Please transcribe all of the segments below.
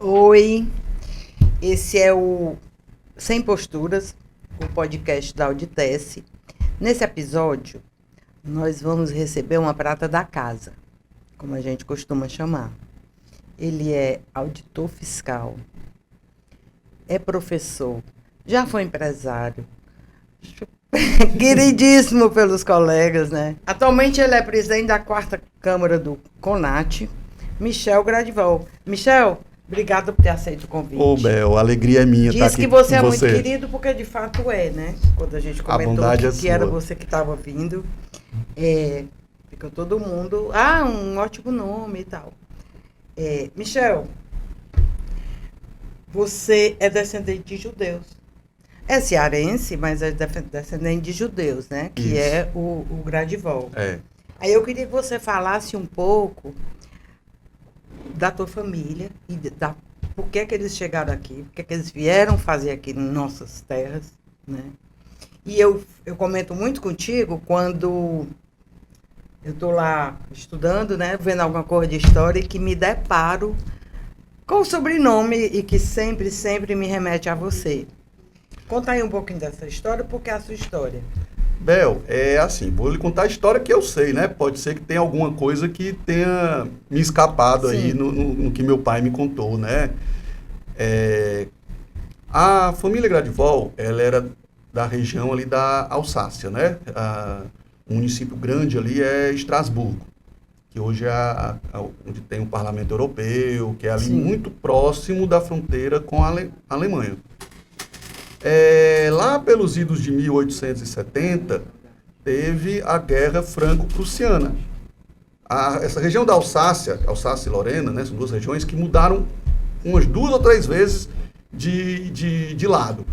Oi, esse é o Sem Posturas, o podcast da Auditece. Nesse episódio, nós vamos receber uma prata da casa, como a gente costuma chamar. Ele é auditor fiscal, é professor, já foi empresário, queridíssimo pelos colegas, né? Atualmente ele é presidente da 4ª Câmara do CONAT, Michel Gradival. Michel, obrigada por ter aceito o convite. Ô, Bel, a alegria é minha estar Diz aqui que você com é muito querido, porque de fato é, né? Quando a gente comentou bondade é que era sua. você que estava vindo, ficou todo mundo, um ótimo nome e tal. Michel, você é descendente de judeus. É cearense, mas é descendente de judeus, né? Que Isso. é o Gradival. É. Aí eu queria que você falasse um pouco da tua família e por que eles chegaram aqui, por que eles vieram fazer aqui em nossas terras, né? E eu comento muito contigo quando eu estou lá estudando, né, vendo alguma coisa de história e que me deparo com o sobrenome e que sempre me remete a você. Conta aí um pouquinho dessa história, porque é a sua história. Bel, é assim, vou lhe contar a história que eu sei, né? Pode ser que tenha alguma coisa que tenha me escapado Sim. aí no que meu pai me contou, né? A família Gradival, ela era da região ali da Alsácia, né? Um município grande ali é Estrasburgo, que hoje é onde tem o Parlamento Europeu, que é ali Sim. muito próximo da fronteira com a Alemanha. Lá pelos idos de 1870, teve a Guerra Franco-Prussiana. Essa região da Alsácia e Lorena, né, são duas regiões que mudaram umas 2 ou 3 vezes de lado.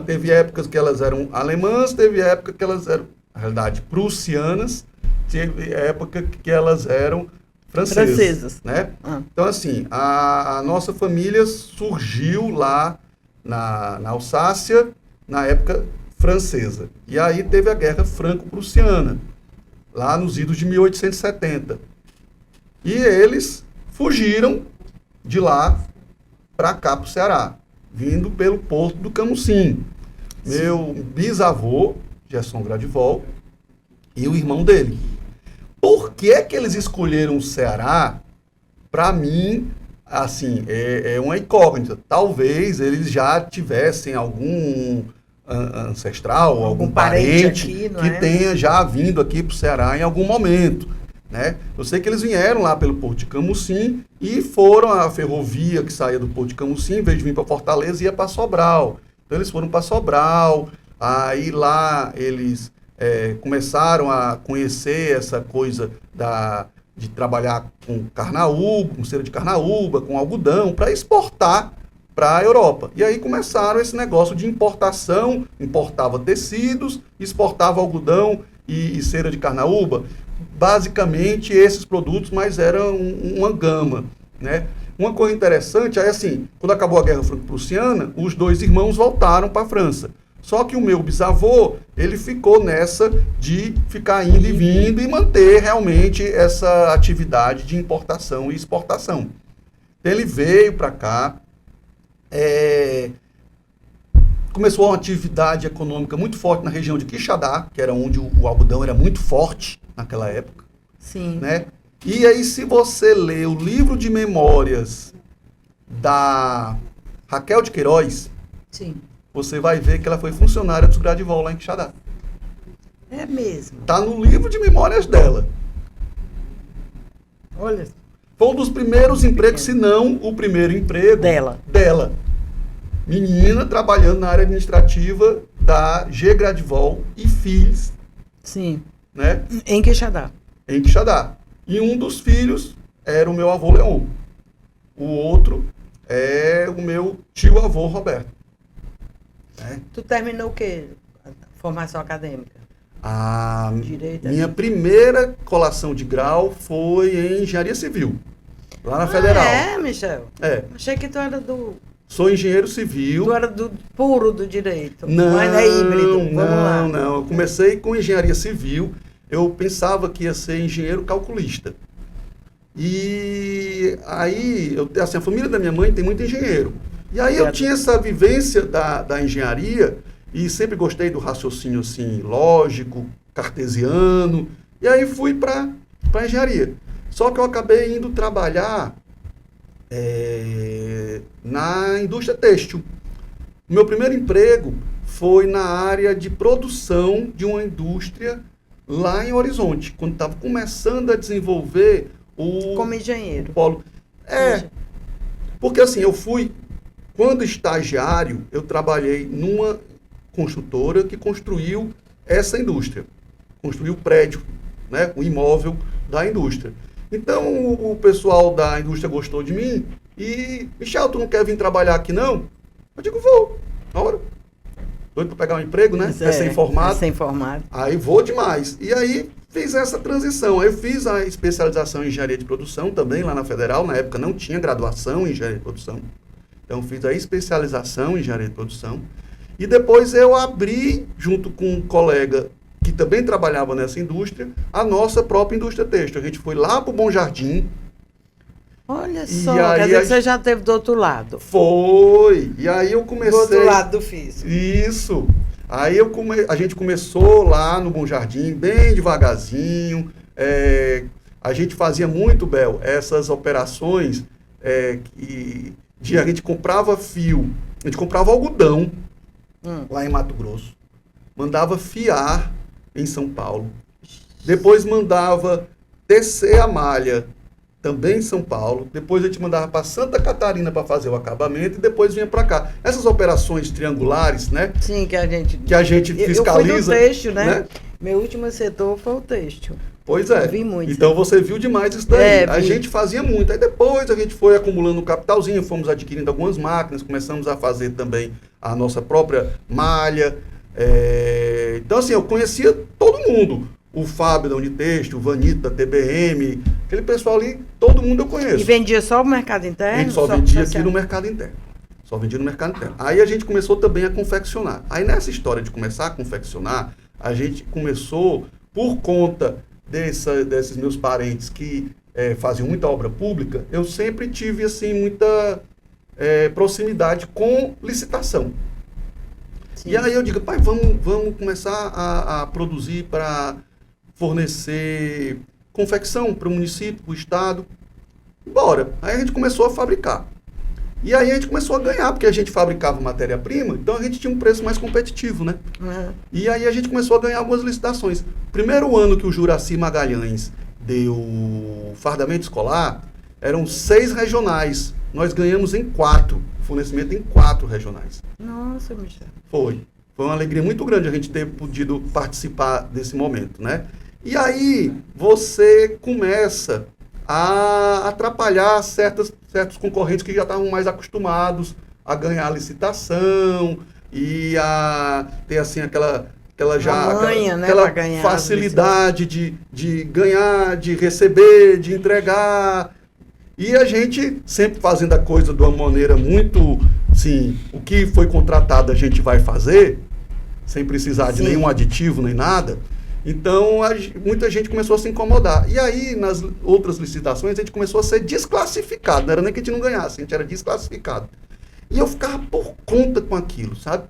Teve épocas que elas eram alemãs, teve época que elas eram, na realidade, prussianas, teve época que elas eram francesas. Né? Então, assim, a nossa família surgiu lá na Alsácia, na época francesa. E aí teve a Guerra Franco-Prussiana, lá nos idos de 1870. E eles fugiram de lá para cá, para o Ceará, vindo pelo Porto do Camusim. Meu bisavô, Gerson Gradival, e o irmão dele. Por que que eles escolheram o Ceará? Para mim, assim, é uma incógnita. Talvez eles já tivessem algum ancestral, algum parente aqui, não que é? tenha já vindo aqui para o Ceará em algum momento, né? Eu sei que eles vieram lá pelo Porto de Camusim e foram a ferrovia que saía do Porto de Camusim, em vez de vir para Fortaleza, ia para Sobral. Então eles foram para Sobral, aí lá eles começaram a conhecer essa coisa de trabalhar com carnaúba, com cera de carnaúba, com algodão, para exportar para a Europa. E aí começaram esse negócio de importação, importava tecidos, exportava algodão e cera de carnaúba. Basicamente esses produtos, mas eram uma gama, né? Uma coisa interessante é assim, quando acabou a Guerra Franco-Prussiana, os 2 irmãos voltaram para a França. Só que o meu bisavô, ele ficou nessa de ficar indo e vindo e manter realmente essa atividade de importação e exportação. Então, ele veio para cá, começou uma atividade econômica muito forte na região de Quixadá, que era onde o algodão era muito forte naquela época. Sim. Né? E aí, se você ler o livro de memórias da Raquel de Queiroz, Sim. você vai ver que ela foi funcionária dos Gradival lá em Quixadá. É mesmo. Está no livro de memórias dela. Olha. Foi um dos primeiros empregos, se não o primeiro emprego dela. Menina trabalhando na área administrativa da G. Gradival e Filhos. Sim. Né? Em Quixadá. Em Quixadá. E um dos filhos era o meu avô Leon. O outro é o meu tio-avô Roberto. Tu terminou o quê? Formação acadêmica? Direito, minha primeira colação de grau foi em Engenharia Civil, lá na Federal. Michel? Achei que tu era Sou engenheiro civil. Tu era puro do direito. Não, mas é híbrido. Vamos lá. Não. Eu comecei com Engenharia Civil. Eu pensava que ia ser engenheiro calculista. E E aí, assim, a família da minha mãe tem muito engenheiro. E aí eu tinha essa vivência da engenharia e sempre gostei do raciocínio assim, lógico, cartesiano. E aí fui para a engenharia. Só que eu acabei indo trabalhar na indústria têxtil. O meu primeiro emprego foi na área de produção de uma indústria lá em Horizonte, quando estava começando a desenvolver como engenheiro. o polo. Porque assim, quando estagiário, eu trabalhei numa construtora que construiu essa indústria, construiu o prédio, né, o imóvel da indústria. Então, o pessoal da indústria gostou de mim e, Michel, tu não quer vir trabalhar aqui, não? Eu digo, vou, na hora. Doido para pegar um emprego, né? Recém-formado. Recém-formado. Aí vou demais. E aí fiz essa transição. Aí eu fiz a especialização em engenharia de produção também, lá na Federal. Na época não tinha graduação em engenharia de produção. Então fiz a especialização em engenharia de produção. E depois eu abri, junto com um colega que também trabalhava nessa indústria, a nossa própria indústria têxtil. A gente foi lá para o Bom Jardim. Olha só, quer dizer que você já esteve do outro lado. Foi. E aí eu comecei... Do outro lado do físico. Isso. Aí a gente começou lá no Bom Jardim, bem devagarzinho. A gente fazia muito, Bel, essas operações a gente comprava fio, a gente comprava algodão lá em Mato Grosso, mandava fiar em São Paulo, depois mandava tecer a malha também em São Paulo, depois a gente mandava para Santa Catarina para fazer o acabamento e depois vinha para cá. Essas operações triangulares, né? Sim, que a gente fiscaliza. Eu fui do têxtil, né? Meu último setor foi o têxtil. Pois é. Eu vi muito. Então você viu demais isso daí. A gente fazia muito. Aí depois a gente foi acumulando um capitalzinho, fomos adquirindo algumas máquinas, começamos a fazer também a nossa própria malha. Então assim, eu conhecia todo mundo. O Fábio da Unitexto, o Vanito da TBM, aquele pessoal ali, todo mundo eu conheço. E vendia só no mercado interno? A gente só vendia aqui no mercado interno. Só vendia no mercado interno. Aí a gente começou também a confeccionar. Aí nessa história de começar a confeccionar, a gente começou, por conta desses meus parentes que faziam muita obra pública, eu sempre tive assim, muita proximidade com licitação. Sim. E aí eu digo, pai, vamos começar a produzir para fornecer confecção para o município, para o estado. Bora. Aí a gente começou a fabricar. E aí a gente começou a ganhar, porque a gente fabricava matéria-prima, então a gente tinha um preço mais competitivo, né? E aí a gente começou a ganhar algumas licitações. Primeiro ano que o Juraci Magalhães deu fardamento escolar, eram 6 regionais. Nós ganhamos em 4, fornecimento em 4 regionais. Nossa, Michel. Foi uma alegria muito grande a gente ter podido participar desse momento, né? E aí você começa a atrapalhar certos concorrentes que já estavam mais acostumados a ganhar a licitação e a ter assim aquela facilidade de ganhar, de receber, de entregar. E a gente sempre fazendo a coisa de uma maneira muito, assim, o que foi contratado a gente vai fazer, sem precisar de nenhum aditivo nem nada. Então, muita gente começou a se incomodar. E aí, nas outras licitações, a gente começou a ser desclassificado. Não era nem que a gente não ganhasse, a gente era desclassificado. E eu ficava por conta com aquilo, sabe?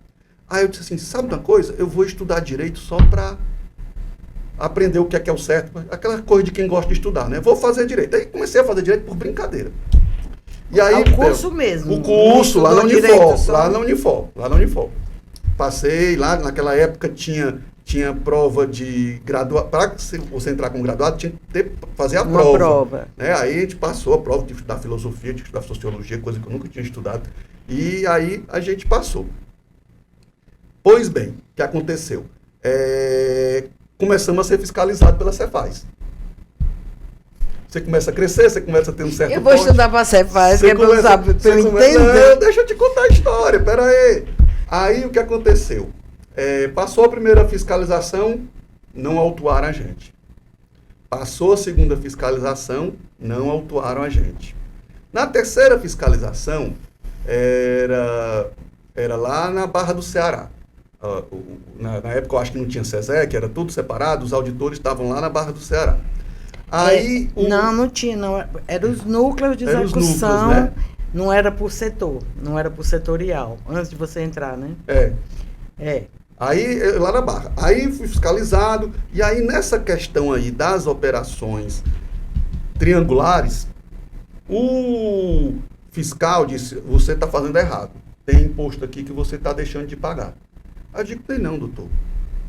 Aí eu disse assim, sabe uma coisa? Eu vou estudar direito só para aprender o que é o certo. Aquela coisa de quem gosta de estudar, né? Vou fazer direito. Aí comecei a fazer direito por brincadeira. E aí, o curso mesmo? O curso, lá na Unifor. Passei lá, naquela época tinha prova de graduado. Para você entrar como graduado, tinha que fazer a prova. Né? Aí a gente passou a prova de estudar filosofia, de estudar sociologia, coisa que eu nunca tinha estudado. E aí a gente passou. Pois bem, o que aconteceu? Começamos a ser fiscalizados pela Cefaz. Você começa a crescer, você começa a ter um certo... Eu vou estudar para a Cefaz, que é para eu entender. Não, deixa eu te contar a história, peraí. Aí o que aconteceu? Passou a primeira fiscalização, não autuaram a gente. Passou a segunda fiscalização, não autuaram a gente. Na terceira fiscalização, era lá na Barra do Ceará. Na época eu acho que não tinha SESEC, era tudo separado, os auditores estavam lá na Barra do Ceará. Aí Não tinha, não. Eram os núcleos de execução, né? Não era por setor, não era por setorial, antes de você entrar, né? É. Aí, lá na Barra. Aí fui fiscalizado, e aí nessa questão aí das operações triangulares, o fiscal disse, você está fazendo errado. Tem imposto aqui que você está deixando de pagar. Aí eu digo, tem não, doutor.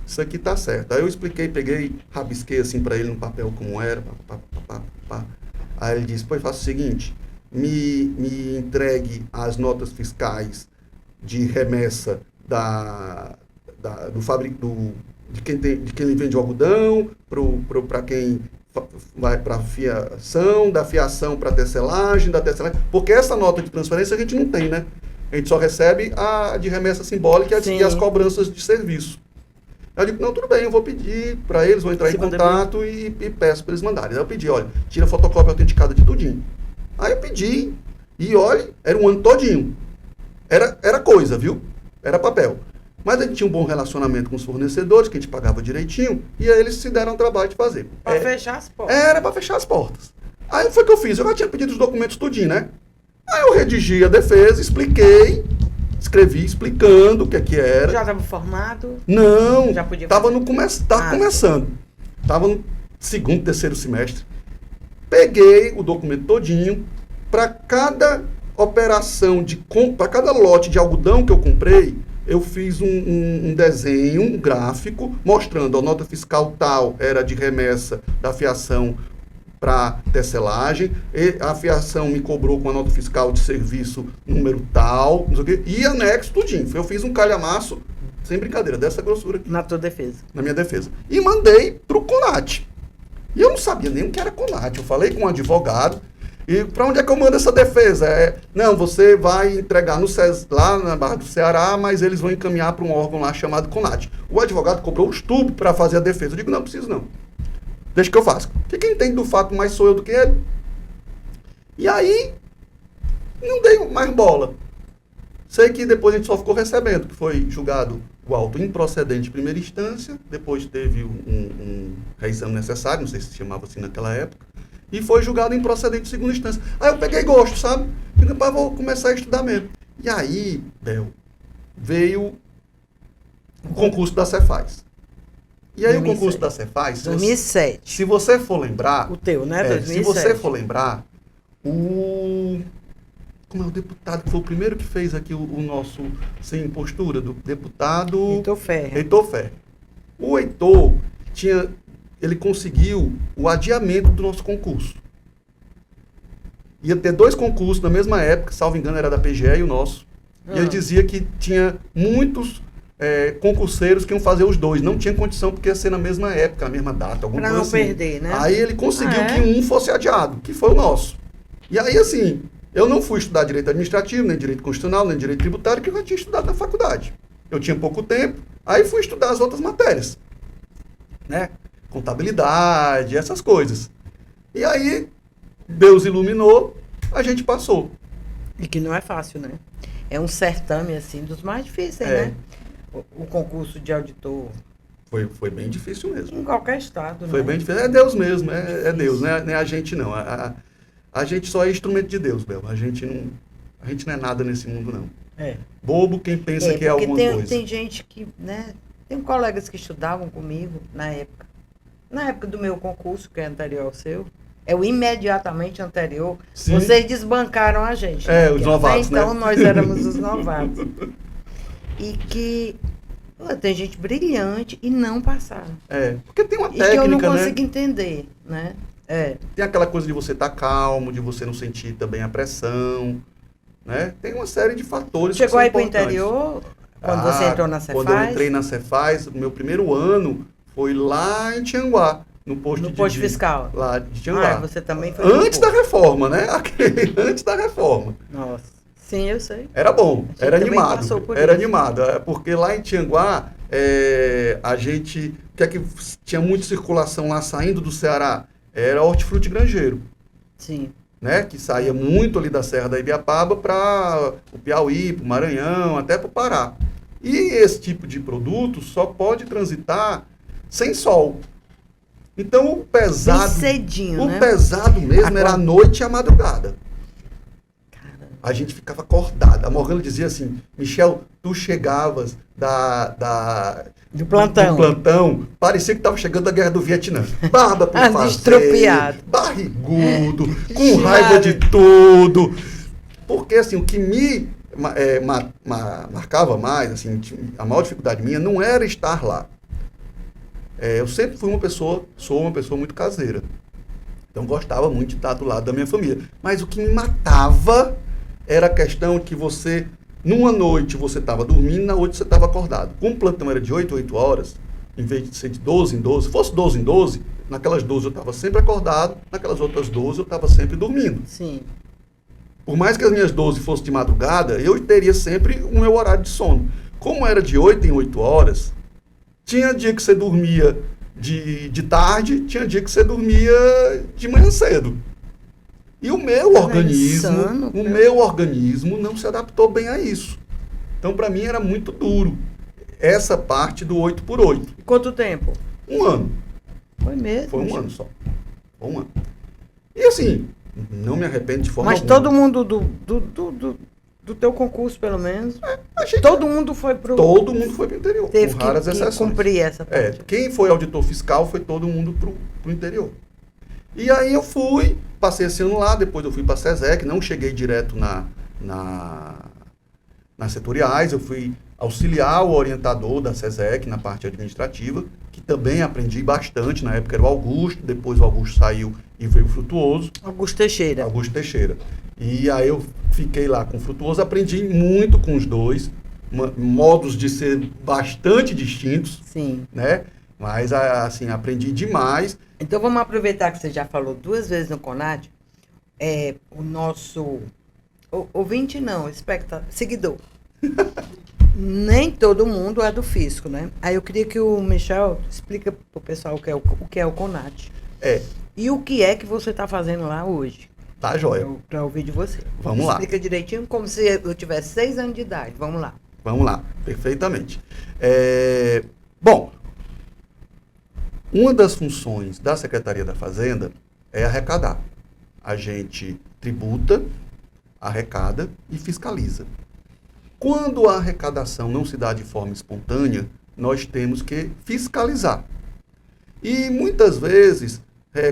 Isso aqui está certo. Aí eu expliquei, peguei, rabisquei assim para ele no papel como era. Aí ele disse, pois faça o seguinte, me entregue as notas fiscais de remessa de quem vende o algodão, para quem vai para fiação, da fiação para tecelagem, da tecelagem, porque essa nota de transferência a gente não tem, né? A gente só recebe a de remessa simbólica e as cobranças de serviço. Eu digo, não, tudo bem, eu vou pedir para eles, vou entrar em contato e peço para eles mandarem. Aí eu pedi, olha, tira a fotocópia autenticada de tudinho. Aí eu pedi, e olha, era um ano todinho. Era coisa, viu? Era papel. Mas a gente tinha um bom relacionamento com os fornecedores, que a gente pagava direitinho, e aí eles se deram o trabalho de fazer. Para fechar as portas. Era para fechar as portas. Aí foi o que eu fiz, eu já tinha pedido os documentos tudinho, né? Aí eu redigi a defesa, escrevi explicando o que era. Já estava formado? Não, já podia estava começando. Estava no segundo, terceiro semestre. Peguei o documento todinho, para cada operação para cada lote de algodão que eu comprei, eu fiz um desenho, um gráfico, mostrando a nota fiscal tal era de remessa da fiação para tecelagem, e a fiação me cobrou com a nota fiscal de serviço número tal, não sei o quê, e anexo tudinho. Eu fiz um calhamaço, sem brincadeira, dessa grossura aqui. Na tua defesa? Na minha defesa. E mandei pro CONAT. E eu não sabia nem o que era CONAT. Eu falei com um advogado, e para onde é que eu mando essa defesa? Não, você vai entregar lá na Barra do Ceará, mas eles vão encaminhar para um órgão lá chamado CONAT. O advogado cobrou os tubos para fazer a defesa. Eu digo, não preciso não. Deixa que eu faço. Porque quem entende do fato mais sou eu do que ele. E aí, não dei mais bola. Sei que depois a gente só ficou recebendo, que foi julgado o auto improcedente de primeira instância, depois teve um reexame necessário, não sei se chamava assim naquela época, e foi julgado improcedente de segunda instância. Aí eu peguei gosto, sabe? E depois vou começar a estudar mesmo. E aí, Bel, veio o concurso da Cefaz. E aí 2007. O concurso da Cefaz... 2007. Se você for lembrar... O teu, né? 2007. Se você for lembrar, como é o deputado que foi o primeiro que fez aqui o nosso sem impostura, do deputado... Heitor Ferrer. O Heitor ele conseguiu o adiamento do nosso concurso. Ia ter 2 concursos na mesma época, salvo engano era da PGE e o nosso. E ele dizia que tinha muitos concurseiros que iam fazer os 2. Não tinha condição porque ia ser na mesma época, na mesma data, alguma coisa assim. Para não perder, né? Aí ele conseguiu que um fosse adiado, que foi o nosso. E aí, assim, eu não fui estudar direito administrativo, nem direito constitucional, nem direito tributário, que eu já tinha estudado na faculdade. Eu tinha pouco tempo, aí fui estudar as outras matérias, né? Contabilidade, essas coisas. E aí, Deus iluminou, a gente passou. E que não é fácil, né? É um certame, assim, dos mais difíceis, né? O concurso de auditor. Foi bem difícil mesmo. Em qualquer estado, Foi bem difícil. É Deus mesmo, é Deus, não é a gente não. A gente só é instrumento de Deus, Bel. A gente não é nada nesse mundo, não. Bobo quem pensa que é alguma coisa. Tem gente que, né? Tem colegas que estudavam comigo na época do meu concurso, que é anterior ao seu. É o imediatamente anterior. Sim. Vocês desbancaram a gente. Os novatos, então, nós éramos os novatos. E que tem gente brilhante e não passaram. Porque tem uma técnica, e que eu não consigo entender, né? Tem aquela coisa de você estar calmo, de você não sentir também a pressão, né? Tem uma série de fatores. Chegou aí para o interior, quando você entrou na Cefaz? Quando eu entrei na Cefaz, meu primeiro ano foi lá em Tianguá, no posto fiscal. Lá de Tianguá. Você também foi antes da reforma, né? Antes da reforma. Nossa. Sim, eu sei. Era bom, era animado. Era animado, porque lá em Tianguá, a gente... O que é que tinha muita circulação lá saindo do Ceará? Era hortifruti granjeiro. Sim. Né? Que saía muito ali da Serra da Ibiapaba para o Piauí, para o Maranhão, até para o Pará. E esse tipo de produto só pode transitar sem sol. Então o pesado, Bem cedinho, o né? pesado mesmo era a noite e a madrugada. A gente ficava acordado. A Morgana dizia assim, Michel, tu chegavas Do plantão. parecia que estava chegando a guerra do Vietnã. Barba por fazer, Estropiado. barrigudo, com raiva de tudo. Porque assim, o que me marcava mais, assim, a maior dificuldade minha não era estar lá. Eu sempre sou uma pessoa muito caseira. Então gostava muito de estar do lado da minha família. Mas o que me matava era a questão que você, numa noite você estava dormindo, na noite você estava acordado. Como o plantão era de 8 horas, em vez de ser de 12 em 12, se fosse 12 em 12, naquelas 12 eu estava sempre acordado, naquelas outras 12 eu estava sempre dormindo. Sim. Por mais que as minhas 12 fossem de madrugada, eu teria sempre o meu horário de sono. Como era de 8 em 8 horas, tinha dia que você dormia de tarde, tinha dia que você dormia de manhã cedo. E o meu organismo não se adaptou bem a isso. Então, para mim, era muito duro essa parte do 8x8. Quanto tempo? 1 ano. Foi mesmo? Foi 1 ano só. Foi 1 ano. E assim, não me arrependo de forma Mas alguma. todo mundo do teu concurso, pelo menos, todo mundo foi pro interior, teve com raras que exceções. cumprir essa parte. Quem foi auditor fiscal foi todo mundo pro interior. E aí eu passei esse ano lá, depois eu fui para a SESEC, não cheguei direto nas setoriais, eu fui auxiliar o orientador da SESEC na parte administrativa, que também aprendi bastante, na época era o Augusto, depois o Augusto saiu e veio o Frutuoso. Augusto Teixeira. E aí eu fiquei lá com o Frutuoso, aprendi muito com os dois, modos de ser bastante distintos. Sim. Né? Mas, assim, aprendi demais. Então, vamos aproveitar que você já falou 2 vezes no CONAD, o nosso ouvinte não, seguidor. Nem todo mundo é do fisco, né? Aí eu queria que o Michel explica para o pessoal o que é o CONAD. E o que é que você está fazendo lá hoje. Tá, joia. Para ouvir de você. Vamos lá. Explica direitinho, como se eu tivesse 6 anos de idade. Vamos lá. Vamos lá, perfeitamente. Bom, uma das funções da Secretaria da Fazenda é arrecadar. A gente tributa, arrecada e fiscaliza. Quando a arrecadação não se dá de forma espontânea, nós temos que fiscalizar. E muitas vezes,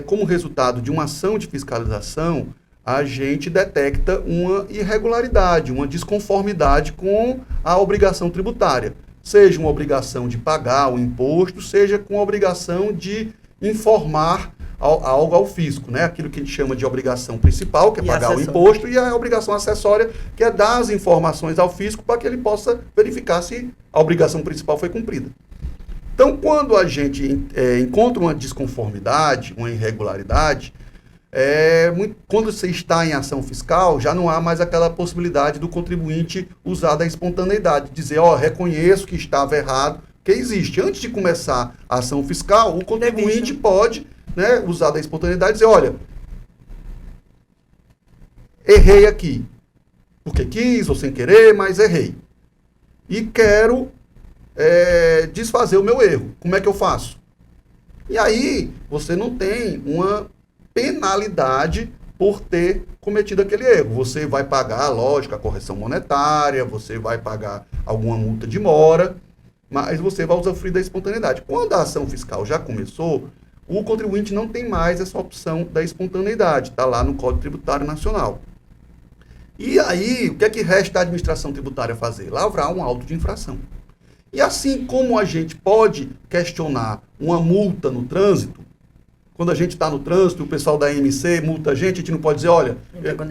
como resultado de uma ação de fiscalização, a gente detecta uma irregularidade, uma desconformidade com a obrigação tributária. Seja uma obrigação de pagar o imposto, seja com a obrigação de informar algo ao fisco, né? Aquilo que a gente chama de obrigação principal, que é pagar o imposto, e a obrigação acessória, que é dar as informações ao fisco para que ele possa verificar se a obrigação principal foi cumprida. Então, quando a gente encontra uma desconformidade, uma irregularidade, quando você está em ação fiscal, já não há mais aquela possibilidade do contribuinte usar da espontaneidade, dizer, reconheço que estava errado, que existe. Antes de começar a ação fiscal, o contribuinte pode, né, usar da espontaneidade e dizer, olha, errei aqui, porque quis ou sem querer, mas errei. E quero desfazer o meu erro. Como é que eu faço? E aí, você não tem uma penalidade por ter cometido aquele erro. Você vai pagar, lógico, a correção monetária, você vai pagar alguma multa de mora, mas você vai usufruir da espontaneidade. Quando a ação fiscal já começou, o contribuinte não tem mais essa opção da espontaneidade, está lá no Código Tributário Nacional. E aí, o que é que resta à administração tributária fazer? Lavrar um auto de infração. E assim como a gente pode questionar uma multa no trânsito, quando a gente está no trânsito, o pessoal da AMC multa a gente não pode dizer, olha,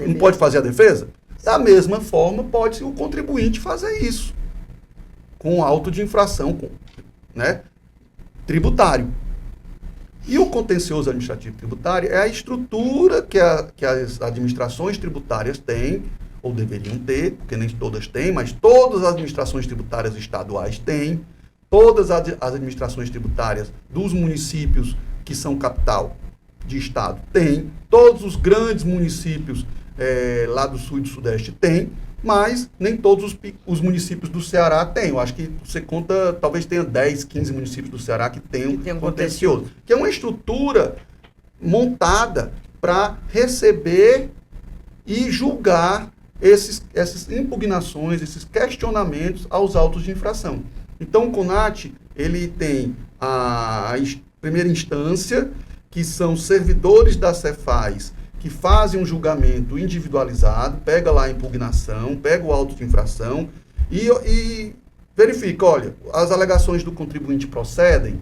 não pode fazer a defesa? Da mesma forma, pode o contribuinte fazer isso, com auto de infração, né, tributário. E o contencioso administrativo tributário é a estrutura que as administrações tributárias têm, ou deveriam ter, porque nem todas têm, mas todas as administrações tributárias estaduais têm, todas as administrações tributárias dos municípios que são capital de estado têm, todos os grandes municípios lá do sul e do sudeste têm, mas nem todos os municípios do Ceará têm. Eu acho que você conta, talvez tenha 10, 15 municípios do Ceará que tenham contencioso, que é uma estrutura montada para receber e julgar essas impugnações, esses questionamentos aos autos de infração. Então, o CONAT, ele tem a primeira instância, que são servidores da Cefaz, que fazem um julgamento individualizado, pega lá a impugnação, pega o auto de infração e verifica, olha, as alegações do contribuinte procedem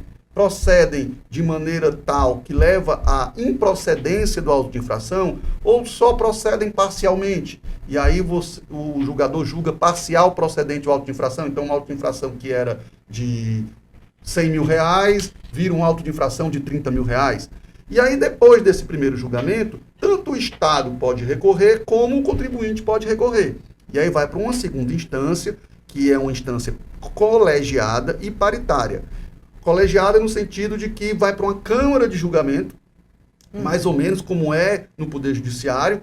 de maneira tal que leva à improcedência do auto de infração ou só procedem parcialmente. E aí o julgador julga parcial procedente do auto de infração. Então, um auto de infração que era de R$100 mil vira um auto de infração de R$30 mil. E aí, depois desse primeiro julgamento, tanto o Estado pode recorrer, como o contribuinte pode recorrer. E aí vai para uma segunda instância, que é uma instância colegiada e paritária. Colegiada no sentido de que vai para uma Câmara de julgamento, mais ou menos como é no Poder Judiciário.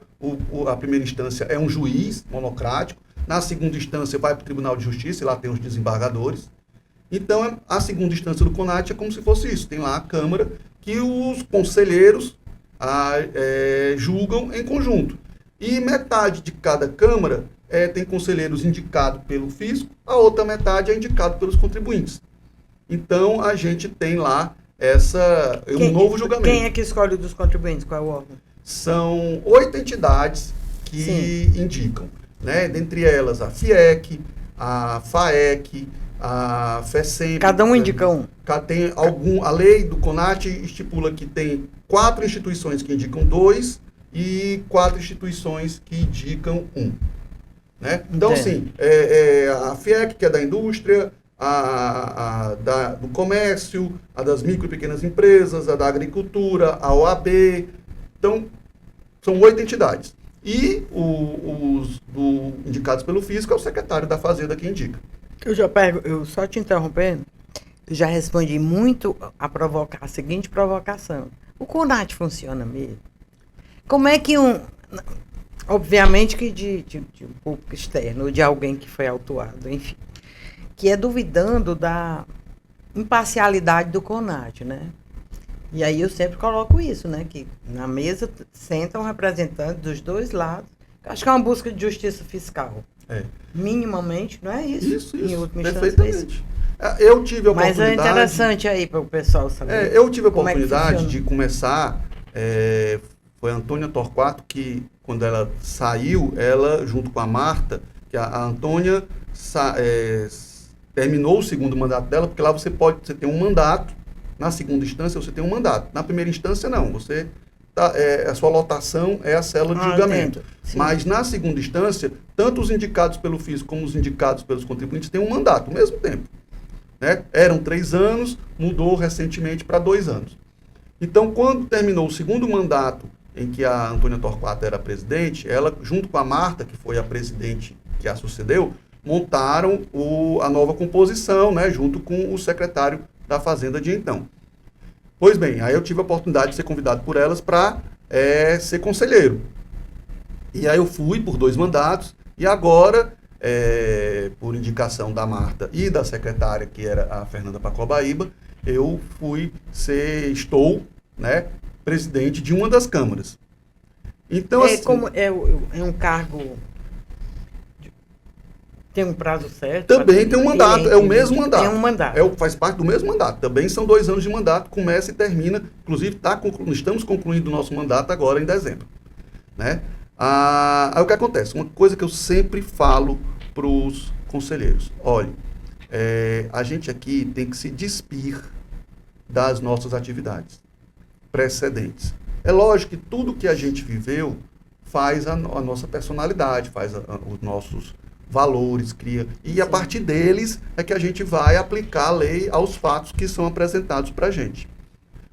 A primeira instância é um juiz monocrático, na segunda instância vai para o Tribunal de Justiça, e lá tem os desembargadores. Então, a segunda instância do CONAT é como se fosse isso, tem lá a Câmara, que os conselheiros julgam em conjunto. E metade de cada Câmara tem conselheiros indicados pelo fisco, a outra metade é indicado pelos contribuintes. Então, a gente tem lá um novo julgamento. Quem é que escolhe dos contribuintes? Qual é o órgão? São 8 entidades que indicam, né? Dentre elas a FIEC, a FAEC, a FECEM. Cada um indica um. Tem a lei do CONAT estipula que tem 4 instituições que indicam 2 e 4 instituições que indicam 1. Né? Então, assim, a FIEC, que é da indústria, do comércio, a das micro e pequenas empresas, a da agricultura, a OAB. Então, são 8 entidades. E os indicados pelo fisco é o secretário da Fazenda que indica. Eu só te interrompendo, eu já respondi muito a seguinte provocação. O CONAT funciona mesmo? Como é que obviamente que de um público externo, ou de alguém que foi autuado, enfim, que é duvidando da imparcialidade do CONAT, né? E aí eu sempre coloco isso, né? Que na mesa sentam representantes dos dois lados. Acho que é uma busca de justiça fiscal. Minimamente, não é isso? Isso, perfeitamente. Eu tive a oportunidade... Mas é interessante aí para o pessoal saber. Eu tive a oportunidade de começar... foi a Antônia Torquato que, quando ela saiu, ela, junto com a Marta, que a Antônia terminou o segundo mandato dela, porque lá você tem um mandato, na segunda instância você tem um mandato. Na primeira instância, não. A sua lotação é a célula de julgamento. Mas na segunda instância, tanto os indicados pelo fisco como os indicados pelos contribuintes têm um mandato, ao mesmo tempo. Né? Eram 3 anos, mudou recentemente para 2 anos. Então, quando terminou o segundo mandato, em que a Antônia Torquato era presidente, ela, junto com a Marta, que foi a presidente que a sucedeu, montaram a nova composição, né, junto com o secretário da Fazenda de então. Pois bem, aí eu tive a oportunidade de ser convidado por elas para ser conselheiro. E aí eu fui por 2 mandatos, e agora, por indicação da Marta e da secretária, que era a Fernanda Pacobaíba, eu estou, né, presidente de uma das câmaras. Então, é um cargo... Tem um prazo certo? Também tem um mandato, é o mesmo mandato. Tem um mandato. Faz parte do mesmo mandato. Também são 2 anos de mandato, começa e termina. Inclusive, estamos concluindo o nosso mandato agora em dezembro. Né? Aí o que acontece? Uma coisa que eu sempre falo para os conselheiros. Olha, a gente aqui tem que se despir das nossas atividades precedentes. É lógico que tudo que a gente viveu faz a nossa personalidade, faz os nossos valores, cria. E a partir deles é que a gente vai aplicar a lei aos fatos que são apresentados para a gente.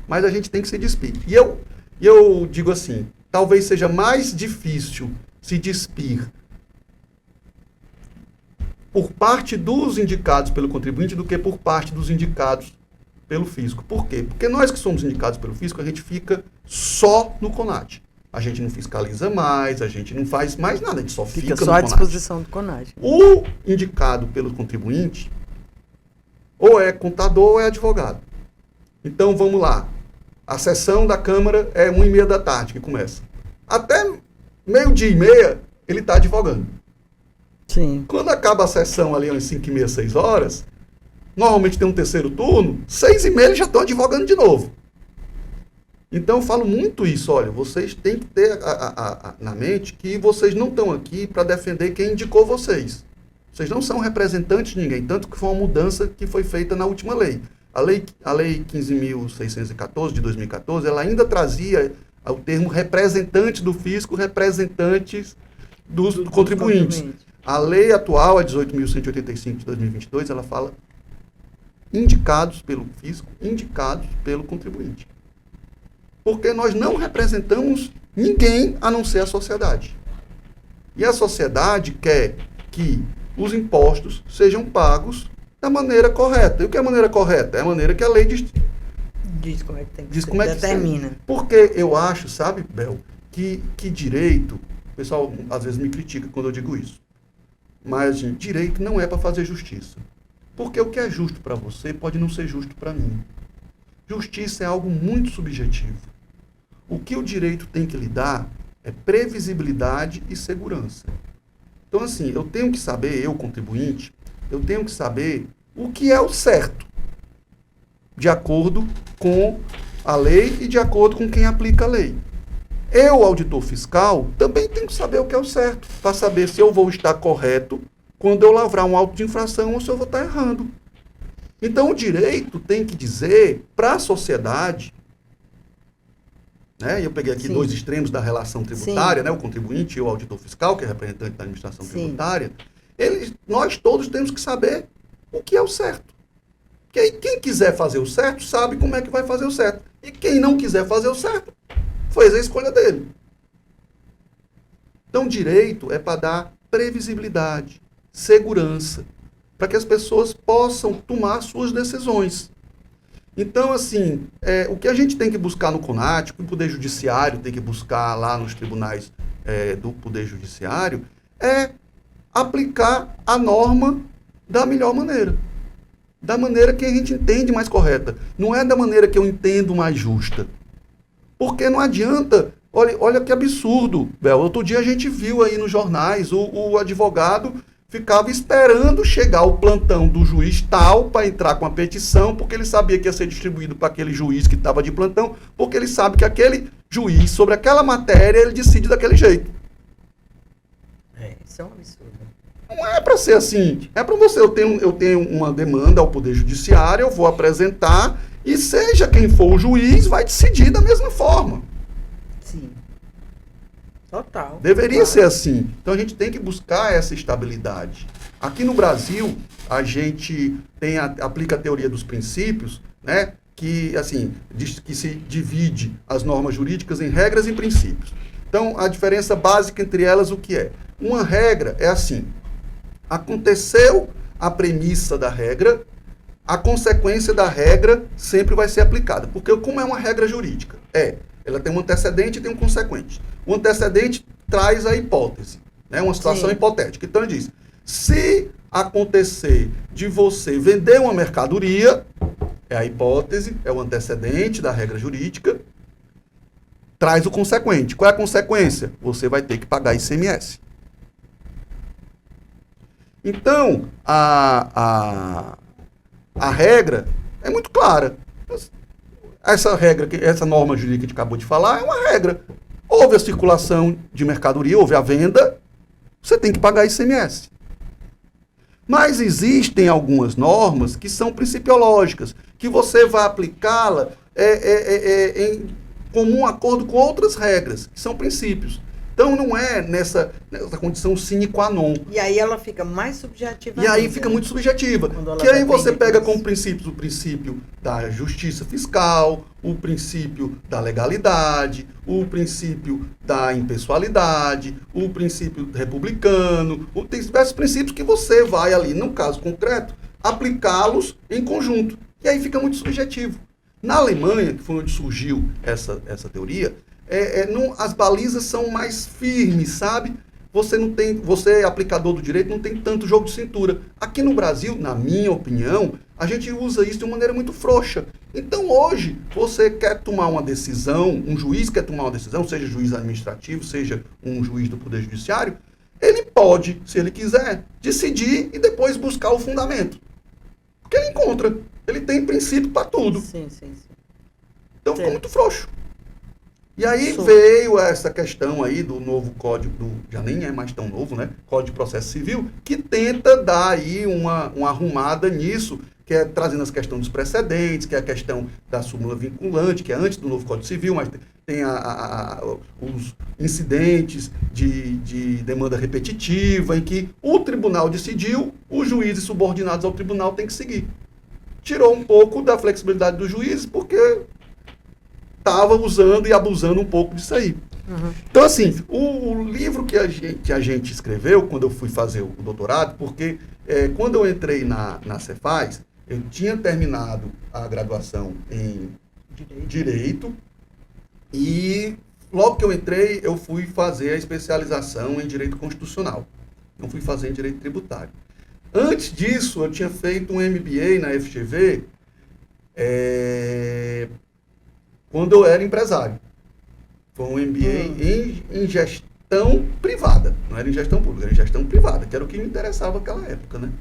Mas a gente tem que se despir. E eu digo assim, talvez seja mais difícil se despir por parte dos indicados pelo contribuinte do que por parte dos indicados pelo fisco. Por quê? Porque nós que somos indicados pelo fisco, a gente fica só no CONAT. a gente não fiscaliza mais, a gente não faz mais nada, a gente só fica só no à CONAD. disposição do CONAD. O indicado pelo contribuinte ou é contador ou é advogado. Então, vamos lá. A sessão da Câmara é 1h30 da tarde que começa. Até 12h30, ele está advogando. Sim. Quando acaba a sessão ali, às 5h30, 6 horas, normalmente tem um terceiro turno, 6h30 eles já estão advogando de novo. Então, eu falo muito isso. Olha, vocês têm que ter na mente que vocês não estão aqui para defender quem indicou vocês. Vocês não são representantes de ninguém, tanto que foi uma mudança que foi feita na última lei. A lei 15.614 de 2014, ela ainda trazia o termo representante do fisco, representantes do contribuintes. A lei atual, a 18.185 de 2022, ela fala indicados pelo fisco, indicados pelo contribuinte. Porque nós não representamos ninguém a não ser a sociedade. E a sociedade quer que os impostos sejam pagos da maneira correta. E o que é a maneira correta? É a maneira que a lei diz como é que tem que diz ser, como é que determina. Porque eu acho, sabe, Bel, que direito, o pessoal às vezes me critica quando eu digo isso, mas gente, direito não é para fazer justiça. Porque o que é justo para você pode não ser justo para mim. Justiça é algo muito subjetivo. O que o direito tem que lhe dar é previsibilidade e segurança. Então, assim, eu tenho que saber, eu, contribuinte, eu tenho que saber o que é o certo, de acordo com a lei e de acordo com quem aplica a lei. Eu, auditor fiscal, também tenho que saber o que é o certo, para saber se eu vou estar correto quando eu lavrar um auto de infração ou se eu vou estar errando. Então, o direito tem que dizer para a sociedade, né? Eu peguei aqui dois extremos da relação tributária, né? O contribuinte e o auditor fiscal, que é representante da administração tributária. Nós todos temos que saber o que é o certo. Porque aí quem quiser fazer o certo sabe como é que vai fazer o certo. E quem não quiser fazer o certo, fez a escolha dele. Então, direito é para dar previsibilidade, segurança, para que as pessoas possam tomar suas decisões. Então, assim, o que a gente tem que buscar no CONAD, o Poder Judiciário tem que buscar lá nos tribunais do Poder Judiciário, é aplicar a norma da melhor maneira. Da maneira que a gente entende mais correta. Não é da maneira que eu entendo mais justa. Porque não adianta... Olha que absurdo, Bel. Outro dia a gente viu aí nos jornais o advogado ficava esperando chegar o plantão do juiz tal para entrar com a petição, porque ele sabia que ia ser distribuído para aquele juiz que estava de plantão, porque ele sabe que aquele juiz, sobre aquela matéria, ele decide daquele jeito. Isso é um absurdo. Não é para ser assim. É para você. Eu tenho uma demanda ao Poder Judiciário, eu vou apresentar, e seja quem for o juiz, vai decidir da mesma forma. Sim. Total. Deveria ser assim. Então a gente tem que buscar essa estabilidade. Aqui no Brasil, a gente aplica a teoria dos princípios, né? Que, assim, que se divide as normas jurídicas em regras e princípios. Então, a diferença básica entre elas, o que é? Uma regra é assim: aconteceu a premissa da regra, a consequência da regra sempre vai ser aplicada. Porque como é uma regra jurídica? Ela tem um antecedente e tem um consequente. O antecedente traz a hipótese, né? Uma situação hipotética. Então, ele diz, se acontecer de você vender uma mercadoria, é a hipótese, é o antecedente da regra jurídica, traz o consequente. Qual é a consequência? Você vai ter que pagar ICMS. Então, a regra é muito clara. Essa norma jurídica que a gente acabou de falar é uma regra. Houve a circulação de mercadoria, houve a venda, você tem que pagar ICMS. Mas existem algumas normas que são principiológicas, que você vai aplicá-la em comum acordo com outras regras, que são princípios. Então, não é nessa condição sine qua non. E aí ela fica mais subjetiva. E aí fica muito subjetiva. Que aí você pega como princípios o princípio da justiça fiscal, o princípio da legalidade, o princípio da impessoalidade, o princípio republicano. Tem diversos princípios que você vai ali, no caso concreto, aplicá-los em conjunto. E aí fica muito subjetivo. Na Alemanha, que foi onde surgiu essa teoria, as balizas são mais firmes, sabe? Você, aplicador do direito, não tem tanto jogo de cintura. Aqui no Brasil, na minha opinião, a gente usa isso de uma maneira muito frouxa. Então, hoje, você quer tomar uma decisão, um juiz quer tomar uma decisão, seja juiz administrativo, seja um juiz do Poder Judiciário, ele pode, se ele quiser, decidir e depois buscar o fundamento. Porque ele encontra. Ele tem princípio para tudo. Sim. Então, ficou muito frouxo. E aí veio essa questão aí do novo código, já nem é mais tão novo, né? Código de Processo Civil, que tenta dar aí uma arrumada nisso, que é trazendo as questões dos precedentes, que é a questão da súmula vinculante, que é antes do novo Código Civil, mas tem os incidentes de demanda repetitiva, em que o tribunal decidiu, os juízes subordinados ao tribunal têm que seguir. Tirou um pouco da flexibilidade dos juízes, porque estava usando e abusando um pouco disso aí. Uhum. Então, assim, o livro que a gente escreveu, quando eu fui fazer o doutorado, porque quando eu entrei na Cefaz, eu tinha terminado a graduação em Direito e logo que eu entrei, eu fui fazer a especialização em Direito Constitucional. Não fui fazer em Direito Tributário. Antes disso, eu tinha feito um MBA na FGV, quando eu era empresário. Foi um MBA em gestão privada. Não era em gestão pública, era em gestão privada, que era o que me interessava naquela época, né?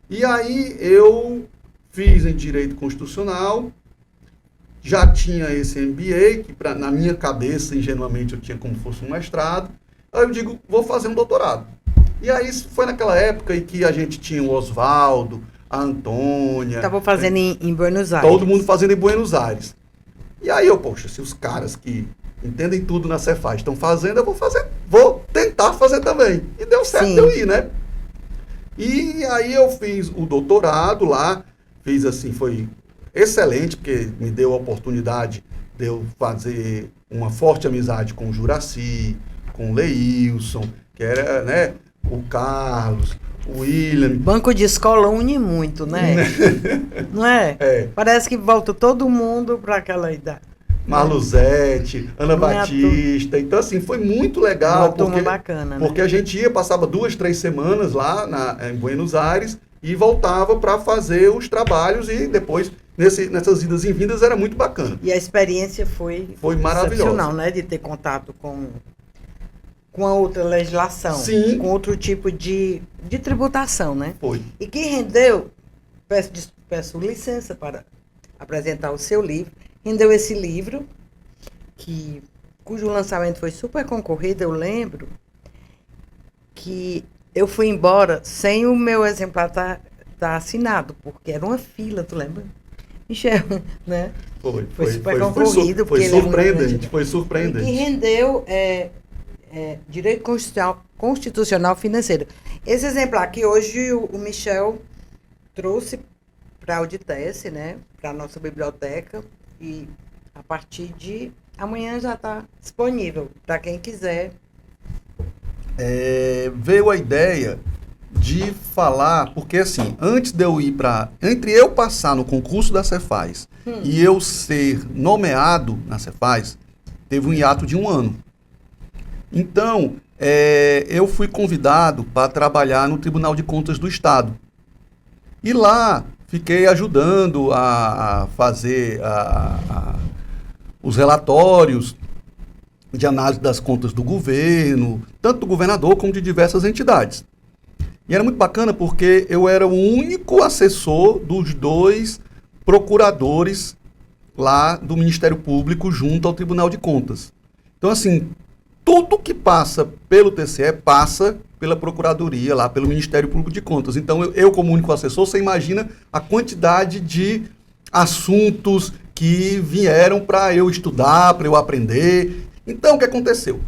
E aí eu fiz em Direito Constitucional, já tinha esse MBA, que na minha cabeça, ingenuamente, eu tinha como fosse um mestrado. Aí eu digo, vou fazer um doutorado. E aí foi naquela época em que a gente tinha o Oswaldo, a Antônia... Estavam fazendo em Buenos Aires. Todo mundo fazendo em Buenos Aires. E aí eu, poxa, se os caras que entendem tudo na Cefaz estão fazendo, eu vou tentar fazer também. E deu certo eu ir, né? E aí eu fiz o doutorado lá, fiz assim, foi excelente, porque me deu a oportunidade de eu fazer uma forte amizade com o Juraci, com o Leilson, que era, né, o Carlos, o William. Banco de escola une muito, né? Não é? Parece que volta todo mundo para aquela idade. Marluzete, Ana Batista. Então, assim, foi muito legal. Uma turma bacana, porque a gente passava 2, 3 semanas lá em Buenos Aires e voltava para fazer os trabalhos e depois, nessas idas e vindas, era muito bacana. E a experiência foi maravilhosa. Excepcional, né? De ter contato com a outra legislação. Sim. Com outro tipo de tributação, né? Foi. E que rendeu, peço licença para apresentar o seu livro, rendeu esse livro, cujo lançamento foi super concorrido. Eu lembro que eu fui embora sem o meu exemplar tá assinado, porque era uma fila, tu lembra? Michel, né? Foi super concorrido. Foi surpreendente, foi surpreendente. E que rendeu Direito Constitucional Financeiro. Esse exemplar que hoje o Michel trouxe para a Auditece, né? Para a nossa biblioteca. E a partir de amanhã já está disponível para quem quiser. Veio a ideia de falar, porque assim, antes de eu ir entre eu passar no concurso da Cefaz e eu ser nomeado na Cefaz, teve um hiato de 1 ano. Então, eu fui convidado para trabalhar no Tribunal de Contas do Estado. E lá fiquei ajudando a fazer os relatórios de análise das contas do governo, tanto do governador como de diversas entidades. E era muito bacana porque eu era o único assessor dos 2 procuradores lá do Ministério Público junto ao Tribunal de Contas. Então, assim, tudo que passa pelo TCE passa pela Procuradoria, lá pelo Ministério Público de Contas. Então, eu como único assessor, você imagina a quantidade de assuntos que vieram para eu estudar, para eu aprender. Então, o que aconteceu?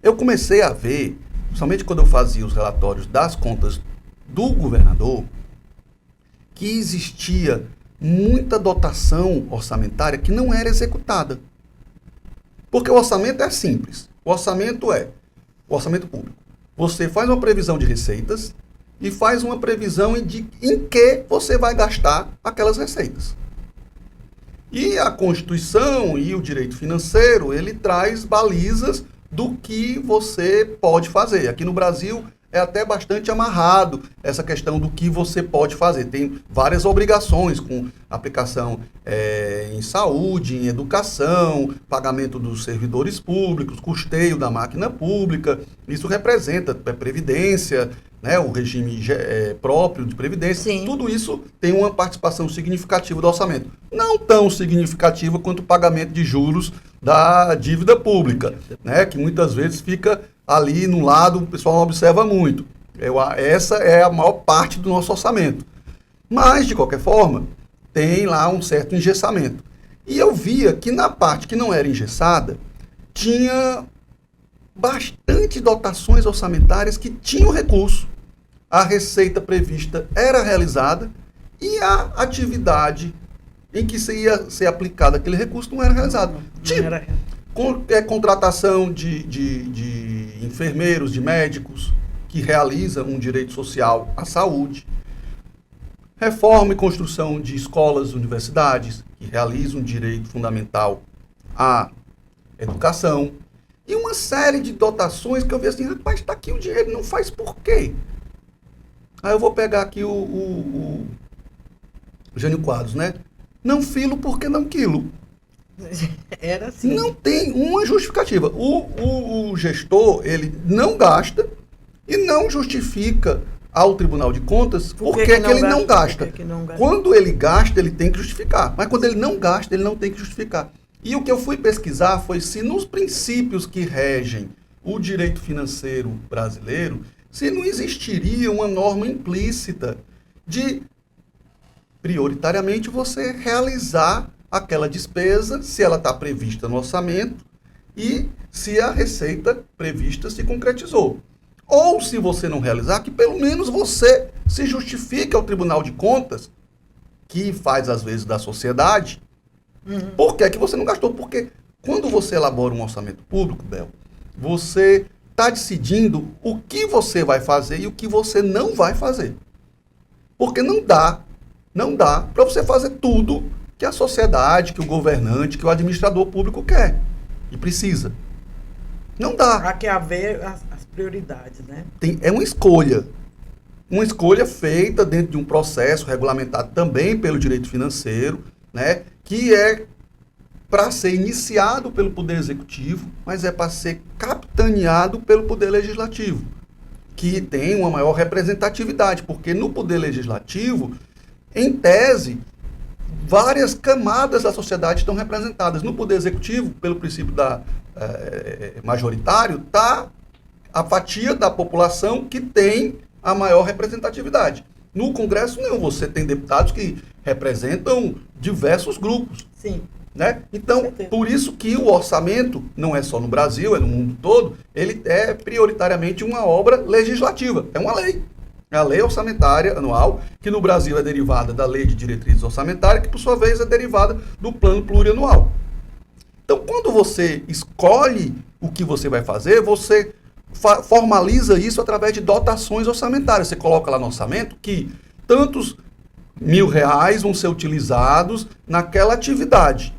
Eu comecei a ver, somente quando eu fazia os relatórios das contas do governador, que existia muita dotação orçamentária que não era executada. Porque o orçamento é simples. O orçamento é o orçamento público. Você faz uma previsão de receitas e faz uma previsão em que você vai gastar aquelas receitas. E a Constituição e o direito financeiro, ele traz balizas do que você pode fazer. Aqui no Brasil é até bastante amarrado essa questão do que você pode fazer. Tem várias obrigações com aplicação em saúde, em educação, pagamento dos servidores públicos, custeio da máquina pública. Isso representa previdência, né, o regime próprio de previdência. Sim. Tudo isso tem uma participação significativa do orçamento. Não tão significativa quanto o pagamento de juros da dívida pública, né, que muitas vezes fica ali no lado, o pessoal não observa muito. Essa é a maior parte do nosso orçamento. Mas, de qualquer forma, tem lá um certo engessamento. E eu via que na parte que não era engessada, tinha bastante dotações orçamentárias que tinham recurso. A receita prevista era realizada e a atividade em que ia ser aplicado aquele recurso não era realizada. Contratação de enfermeiros, de médicos, que realizam um direito social à saúde. Reforma e construção de escolas e universidades, que realizam um direito fundamental à educação. E uma série de dotações que eu vi assim, rapaz, está aqui o dinheiro, não faz por quê? Aí eu vou pegar aqui o Jânio Quadros, né? Não filo porque não quilo. Era assim. Não tem uma justificativa. O gestor, ele não gasta e não justifica ao Tribunal de Contas por que ele não gasta. Quando ele gasta, ele tem que justificar. Mas quando ele não gasta, ele não tem que justificar. E o que eu fui pesquisar foi se nos princípios que regem o direito financeiro brasileiro, se não existiria uma norma implícita de, prioritariamente, você realizar aquela despesa, se ela está prevista no orçamento e se a receita prevista se concretizou. Ou, se você não realizar, que pelo menos você se justifique ao Tribunal de Contas, que faz às vezes da sociedade, por que você não gastou? Porque quando você elabora um orçamento público, Bel, você está decidindo o que você vai fazer e o que você não vai fazer. Porque não dá para você fazer tudo que a sociedade, que o governante, que o administrador público quer e precisa. Não dá. Há que haver as prioridades, né? É uma escolha. Uma escolha feita dentro de um processo regulamentado também pelo direito financeiro, né? Que é para ser iniciado pelo Poder Executivo, mas é para ser capitaneado pelo Poder Legislativo, que tem uma maior representatividade, porque no Poder Legislativo, em tese, várias camadas da sociedade estão representadas. No Poder Executivo, pelo princípio majoritário, está a fatia da população que tem a maior representatividade. No Congresso, não. Você tem deputados que representam diversos grupos. Sim. Né? Então, por isso que o orçamento, não é só no Brasil, é no mundo todo, ele é prioritariamente uma obra legislativa. É uma lei. É a lei orçamentária anual, que no Brasil é derivada da lei de diretrizes orçamentárias, que por sua vez é derivada do plano plurianual. Então, quando você escolhe o que você vai fazer, você formaliza isso através de dotações orçamentárias. Você coloca lá no orçamento que tantos R$1.000 vão ser utilizados naquela atividade.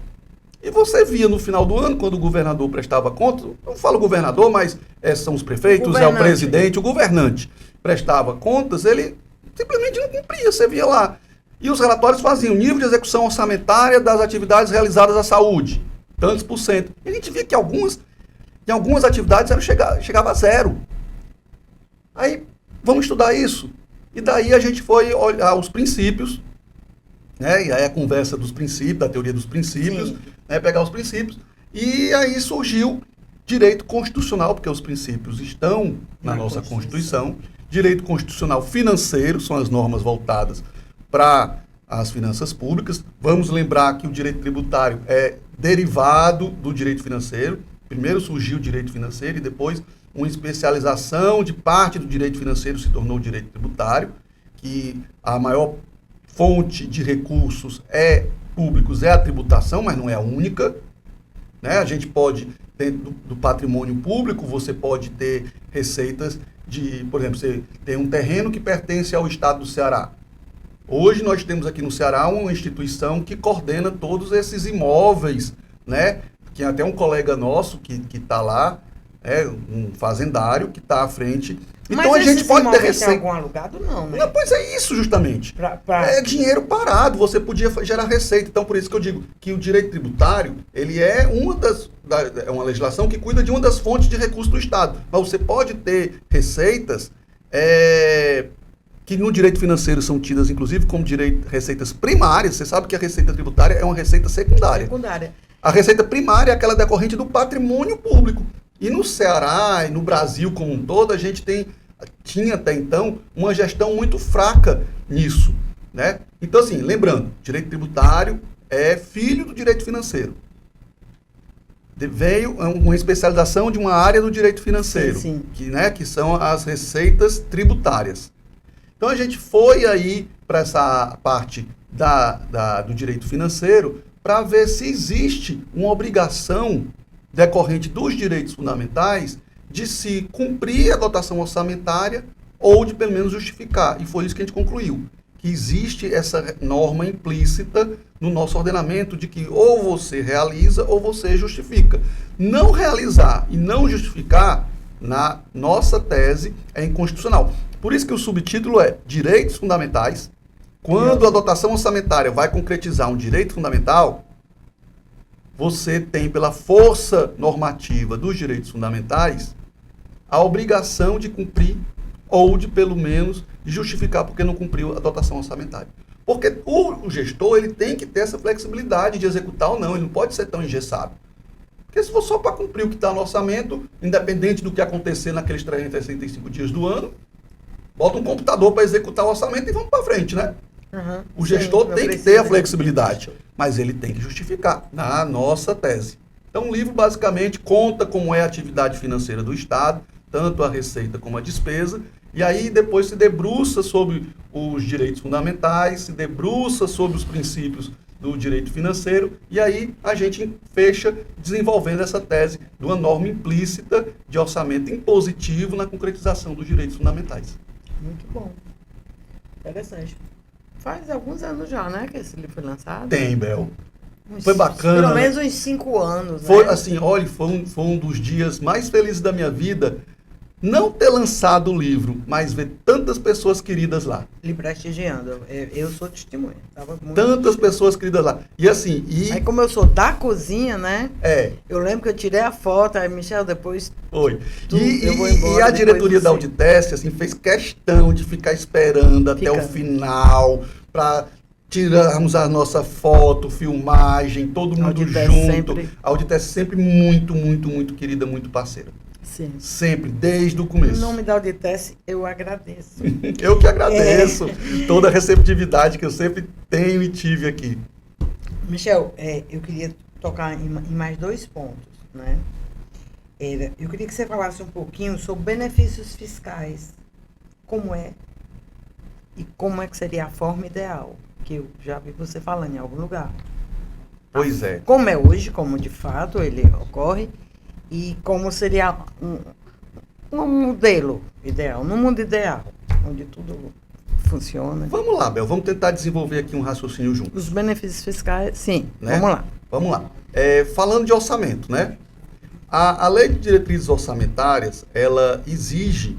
E você via no final do ano, quando o governador prestava conta, não falo governador, mas são os prefeitos, é o presidente, o governante, prestava contas, ele simplesmente não cumpria, você via lá. E os relatórios faziam nível de execução orçamentária das atividades realizadas à saúde, tantos por cento. E a gente via que em algumas atividades chegava a zero. Aí, vamos estudar isso. E daí a gente foi olhar os princípios, né? E aí a conversa dos princípios, da teoria dos princípios, né? Pegar os princípios, e aí surgiu direito constitucional, porque os princípios estão na nossa Constituição. Direito constitucional financeiro, são as normas voltadas para as finanças públicas. Vamos lembrar que o direito tributário é derivado do direito financeiro. Primeiro surgiu o direito financeiro e depois uma especialização de parte do direito financeiro se tornou o direito tributário, que a maior fonte de recursos públicos é a tributação, mas não é a única. Né? A gente pode, dentro do patrimônio público, você pode ter receitas de, por exemplo, você tem um terreno que pertence ao estado do Ceará. Hoje nós temos aqui no Ceará uma instituição que coordena todos esses imóveis, né? Que até um colega nosso que está lá, um fazendário que está à frente. Então a gente pode ter receita. Tem algum alugado, não, né? Não, pois é isso justamente. É dinheiro parado, você podia gerar receita. Então por isso que eu digo que o direito tributário, ele é é uma legislação que cuida de uma das fontes de recurso do Estado. Mas você pode ter receitas que no direito financeiro são tidas, inclusive, como receitas primárias. Você sabe que a receita tributária é uma receita secundária. A receita primária é aquela decorrente do patrimônio público. E no Ceará e no Brasil como um todo, a gente tinha até então uma gestão muito fraca nisso, né? Então, assim, lembrando, direito tributário é filho do direito financeiro. Veio uma especialização de uma área do direito financeiro, sim. Que são as receitas tributárias. Então, a gente foi aí para essa parte do direito financeiro para ver se existe uma obrigação decorrente dos direitos fundamentais de se cumprir a dotação orçamentária ou de pelo menos justificar. E foi isso que a gente concluiu, que existe essa norma implícita no nosso ordenamento de que ou você realiza ou você justifica. Não realizar e não justificar, na nossa tese, é inconstitucional. Por isso que o subtítulo é Direitos Fundamentais. Quando a dotação orçamentária vai concretizar um direito fundamental, você tem, pela força normativa dos direitos fundamentais, a obrigação de cumprir ou de, pelo menos, justificar porque não cumpriu a dotação orçamentária. Porque o gestor ele tem que ter essa flexibilidade de executar ou não, ele não pode ser tão engessado. Porque se for só para cumprir o que está no orçamento, independente do que acontecer naqueles 365 dias do ano, bota um computador para executar o orçamento e vamos para frente, né? Uhum. O gestor tem que ter a flexibilidade, mas ele tem que justificar, na nossa tese. Então, o livro basicamente conta como é a atividade financeira do Estado, tanto a receita como a despesa, e aí depois se debruça sobre os direitos fundamentais, se debruça sobre os princípios do direito financeiro, e aí a gente fecha desenvolvendo essa tese de uma norma implícita de orçamento impositivo na concretização dos direitos fundamentais. Muito bom. Interessante. Faz alguns anos já, né, que esse livro foi lançado? Tem, Bel. Foi bacana. Pelo menos uns 5 anos, foi, né? assim, olha, foi um dos dias mais felizes da minha vida, não ter lançado o livro, mas ver tantas pessoas queridas lá. Lhe prestigiando. Eu sou testemunha. Tantas pessoas queridas lá. E assim... Aí como eu sou da cozinha, né? É. Eu lembro que eu tirei a foto, aí Michel, depois... Foi. Eu vou embora, e a diretoria da Auditeste, assim, fez questão de ficar esperando até o final, para tirarmos a nossa foto, filmagem, todo mundo Auditeste junto. Sempre... A Auditeste sempre muito, muito, muito querida, muito parceira. Sim. Sempre, desde o começo. Em nome da Auditeste, eu agradeço. Eu que agradeço toda a receptividade que eu sempre tenho e tive aqui. Michel, eu queria tocar em mais 2 pontos, né? Eu queria que você falasse um pouquinho sobre benefícios fiscais. Como é e como é que seria a forma ideal, que eu já vi você falando em algum lugar. Pois é. Como é hoje, como de fato ele ocorre, e como seria um modelo ideal, no mundo ideal, onde tudo funciona. Vamos lá, Bel, vamos tentar desenvolver aqui um raciocínio junto. Os benefícios fiscais, sim, né? Vamos lá. Vamos lá. Falando de orçamento, né? A Lei de Diretrizes Orçamentárias, ela exige,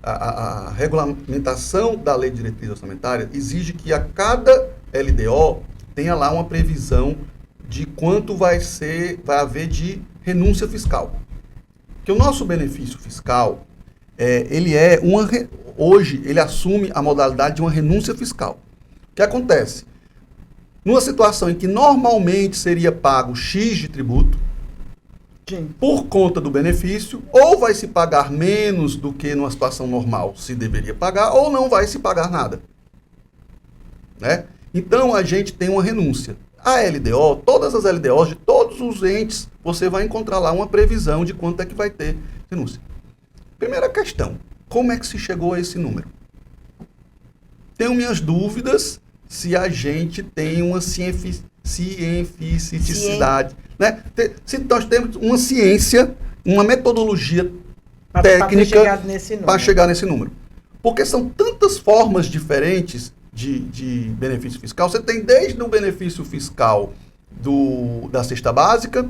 a regulamentação da Lei de Diretrizes Orçamentárias exige que a cada LDO tenha lá uma previsão de quanto vai haver de renúncia fiscal. Porque o nosso benefício fiscal, hoje, ele assume a modalidade de uma renúncia fiscal. O que acontece? Numa situação em que normalmente seria pago X de tributo, sim, por conta do benefício, ou vai se pagar menos do que numa situação normal se deveria pagar, ou não vai se pagar nada. Né? Então, a gente tem uma renúncia. A LDO, todas as LDOs de todos os entes, você vai encontrar lá uma previsão de quanto é que vai ter renúncia. Primeira questão, como é que se chegou a esse número? Tenho minhas dúvidas se a gente tem uma cientificidade, né? Se nós temos uma ciência, uma metodologia técnica para chegar nesse número. Porque são tantas formas diferentes de benefício fiscal. Você tem desde o benefício fiscal da cesta básica,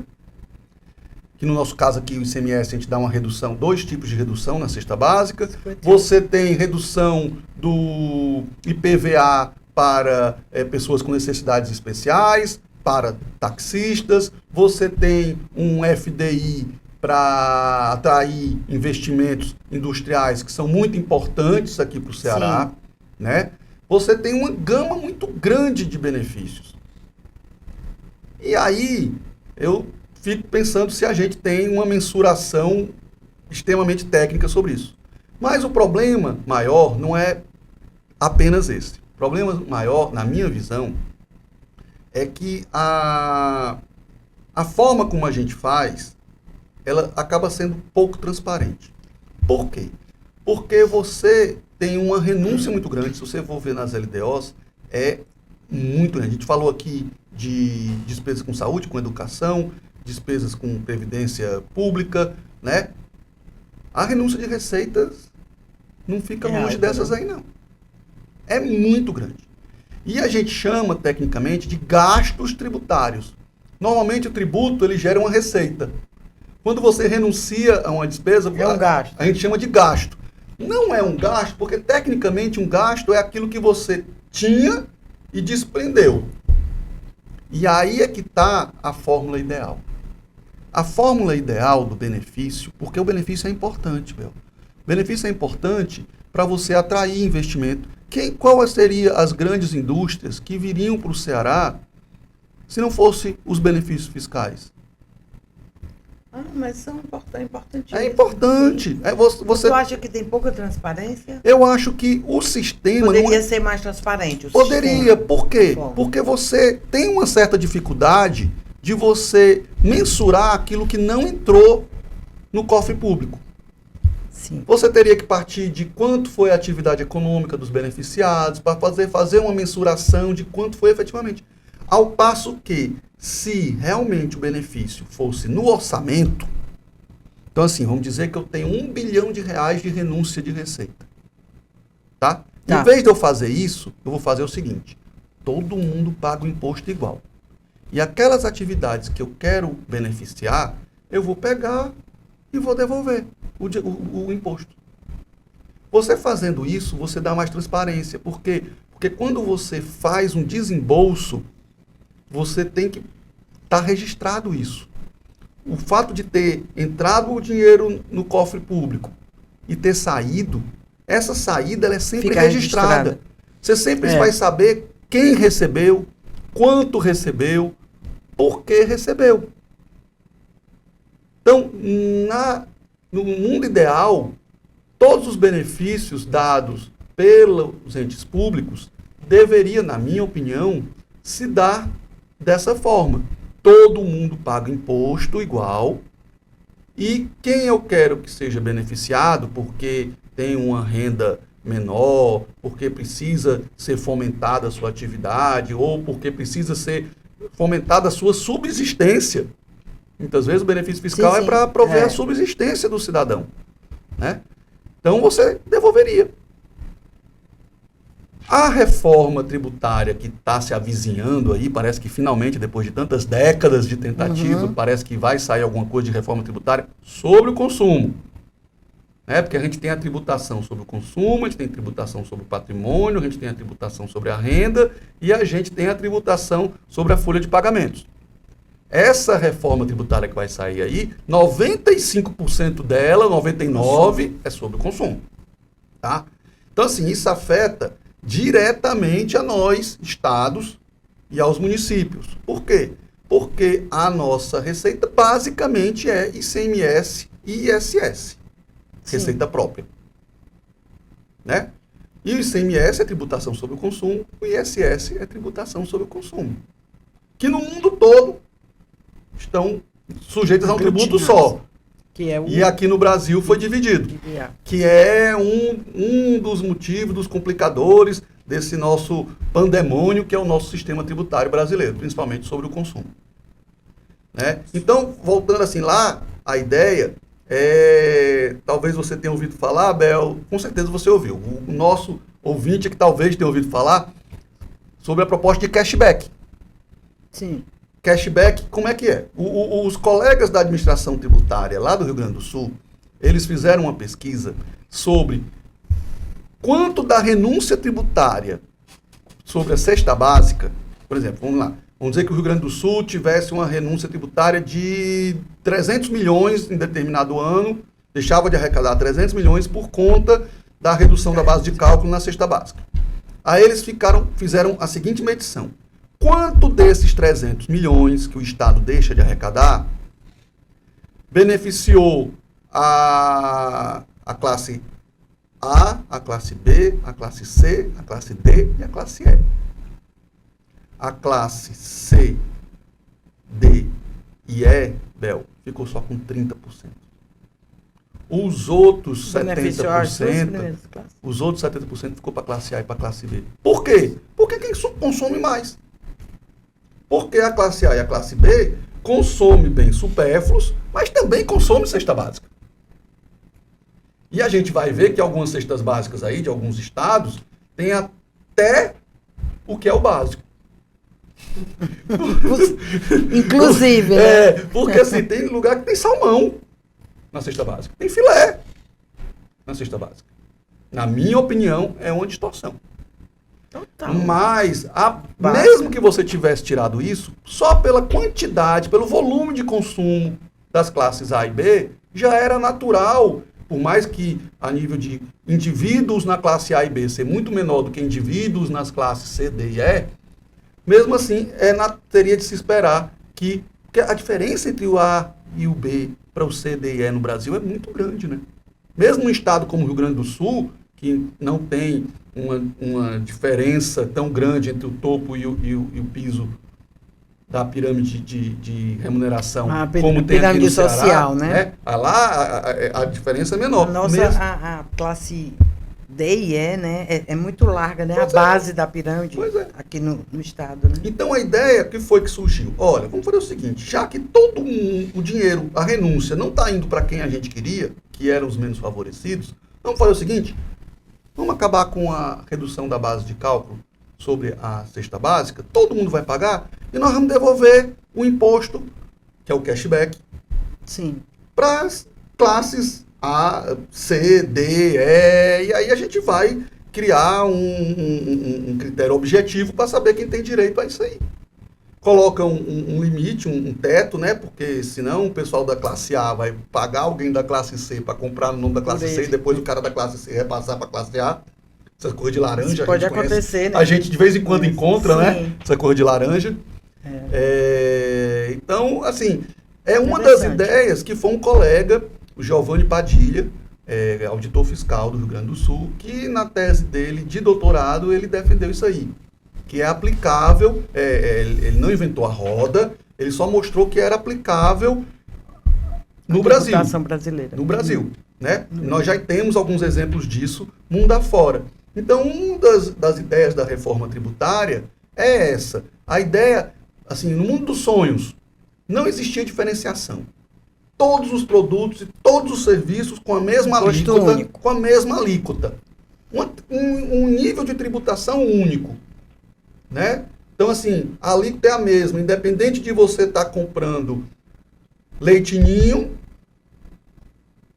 que no nosso caso aqui, o ICMS, a gente dá uma redução, 2 tipos de redução na cesta básica. Você tem redução do IPVA para pessoas com necessidades especiais, para taxistas. Você tem um FDI para atrair investimentos industriais que são muito importantes aqui para o Ceará, né? Você tem uma gama muito grande de benefícios. E aí, eu fico pensando se a gente tem uma mensuração extremamente técnica sobre isso. Mas o problema maior não é apenas esse. O problema maior, na minha visão, é que a forma como a gente faz, ela acaba sendo pouco transparente. Por quê? Porque você tem uma renúncia muito grande, se você for ver nas LDOs, é muito grande. A gente falou aqui de despesas com saúde, com educação, despesas com previdência pública, né? A renúncia de receitas não fica longe dessas aí, não. É muito grande. E a gente chama, tecnicamente, de gastos tributários. Normalmente, o tributo, ele gera uma receita. Quando você renuncia a uma despesa, é um gasto. A gente chama de gasto. Não é um gasto, porque, tecnicamente, um gasto é aquilo que você tinha e desprendeu. E aí é que está a fórmula ideal. A fórmula ideal do benefício, porque o benefício é importante, meu. O benefício é importante para você atrair investimento. Quais seriam as grandes indústrias que viriam para o Ceará se não fossem os benefícios fiscais? Mas são importantíssimos. É importante. Você acha que tem pouca transparência? Eu acho que o sistema... Poderia ser mais transparente. Poderia. Por quê? Porque você tem uma certa dificuldade de você mensurar aquilo que não entrou no cofre público. Sim. Você teria que partir de quanto foi a atividade econômica dos beneficiados, para fazer uma mensuração de quanto foi efetivamente. Ao passo que, se realmente o benefício fosse no orçamento, então assim, vamos dizer que eu tenho R$1 bilhão de renúncia de receita. Tá? Em vez de eu fazer isso, eu vou fazer o seguinte: todo mundo paga o imposto igual. E aquelas atividades que eu quero beneficiar, eu vou pegar e vou devolver o imposto. Você fazendo isso, você dá mais transparência. Por quê? Porque quando você faz um desembolso, você tem que estar registrado isso. O fato de ter entrado o dinheiro no cofre público e ter saído, essa saída ela é sempre registrada. Você sempre vai saber quem recebeu, quanto recebeu, por que recebeu. Então, no mundo ideal, todos os benefícios dados pelos entes públicos deveria, na minha opinião, se dar dessa forma. Todo mundo paga imposto igual e quem eu quero que seja beneficiado porque tem uma renda menor, porque precisa ser fomentada a sua atividade ou porque precisa ser fomentada a sua subsistência. Muitas vezes o benefício fiscal é para prover a subsistência do cidadão, né? Então você devolveria. A reforma tributária que está se avizinhando aí, parece que finalmente, depois de tantas décadas de tentativa, parece que vai sair alguma coisa de reforma tributária sobre o consumo. Né? Porque a gente tem a tributação sobre o consumo, a gente tem a tributação sobre o patrimônio, a gente tem a tributação sobre a renda e a gente tem a tributação sobre a folha de pagamentos. Essa reforma tributária que vai sair aí, 95% dela, 99%, é sobre o consumo. Tá? Então, assim, isso afeta diretamente a nós, estados, e aos municípios. Por quê? Porque a nossa receita basicamente é ICMS e ISS. Receita própria. Né? E o ICMS é tributação sobre o consumo, o ISS é tributação sobre o consumo. Que no mundo todo estão sujeitas a um tributo só. E aqui no Brasil foi dividido. Que é um dos motivos, dos complicadores desse nosso pandemônio, que é o nosso sistema tributário brasileiro, principalmente sobre o consumo. Né? Então, voltando assim lá, a ideia Talvez você tenha ouvido falar, Abel, com certeza você ouviu. O nosso ouvinte que talvez tenha ouvido falar sobre a proposta de cashback. Sim. Cashback, como é que é? Os colegas da administração tributária lá do Rio Grande do Sul, eles fizeram uma pesquisa sobre quanto da renúncia tributária sobre a cesta básica. Por exemplo, vamos lá. Vamos dizer que o Rio Grande do Sul tivesse uma renúncia tributária de 300 milhões em determinado ano, deixava de arrecadar 300 milhões por conta da redução da base de cálculo na cesta básica. Aí eles fizeram a seguinte medição. Quanto desses 300 milhões que o Estado deixa de arrecadar beneficiou a classe A, a classe B, a classe C, a classe D e a classe E? A classe C, D e E, Bel, ficou só com 30%. Os outros 70% ficou para a classe A e para a classe B. Por quê? Porque quem consome mais. Porque a classe A e a classe B consome bens supérfluos, mas também consome cesta básica. E a gente vai ver que algumas cestas básicas aí, de alguns estados, tem até o que é o básico. Inclusive, né? Porque assim, tem lugar que tem salmão na cesta básica. Tem filé na cesta básica. Na minha opinião, é uma distorção. Total. Mas, mesmo que você tivesse tirado isso, só pela quantidade, pelo volume de consumo das classes A e B, já era natural, por mais que a nível de indivíduos na classe A e B ser muito menor do que indivíduos nas classes C, D e E, mesmo assim, teria de se esperar que a diferença entre o A e o B para o C, D e E no Brasil é muito grande, né? Mesmo um estado como o Rio Grande do Sul, que não tem uma diferença tão grande entre o topo e o piso da pirâmide de remuneração, como tem aqui no Ceará, social, né? Lá a diferença é menor. A classe D e E, né, é muito larga, né? Pois a base da pirâmide aqui no estado, né? Então a ideia que foi que surgiu, olha, vamos fazer o seguinte, já que todo o dinheiro, a renúncia, não está indo para quem a gente queria, que eram os menos favorecidos, vamos fazer o seguinte, vamos acabar com a redução da base de cálculo sobre a cesta básica, todo mundo vai pagar, e nós vamos devolver o imposto, que é o cashback, para as classes A, C, D, E, e aí a gente vai criar um critério objetivo para saber quem tem direito a isso aí. Coloca um limite, um teto, né? Porque senão o pessoal da classe A vai pagar alguém da classe C para comprar no nome da classe C e depois o cara da classe C repassar para a classe A. Essa cor de laranja, isso pode acontecer, né? A gente de vez em quando encontra, né? Essa cor de laranja. Então, assim, é uma das ideias que foi um colega, o Giovanni Padilha, auditor fiscal do Rio Grande do Sul, que na tese dele de doutorado ele defendeu isso aí, que é aplicável, ele não inventou a roda, ele só mostrou que era aplicável no Brasil. Brasileira. No Brasil, né? Nós já temos alguns exemplos disso mundo afora. Então, uma das ideias da reforma tributária é essa. A ideia, assim, no mundo dos sonhos, não existia diferenciação. Todos os produtos e todos os serviços com a mesma alíquota. Com a mesma alíquota. Um nível de tributação único. Né? Então, assim, a alíquota é a mesma, independente de você estar comprando leite ninho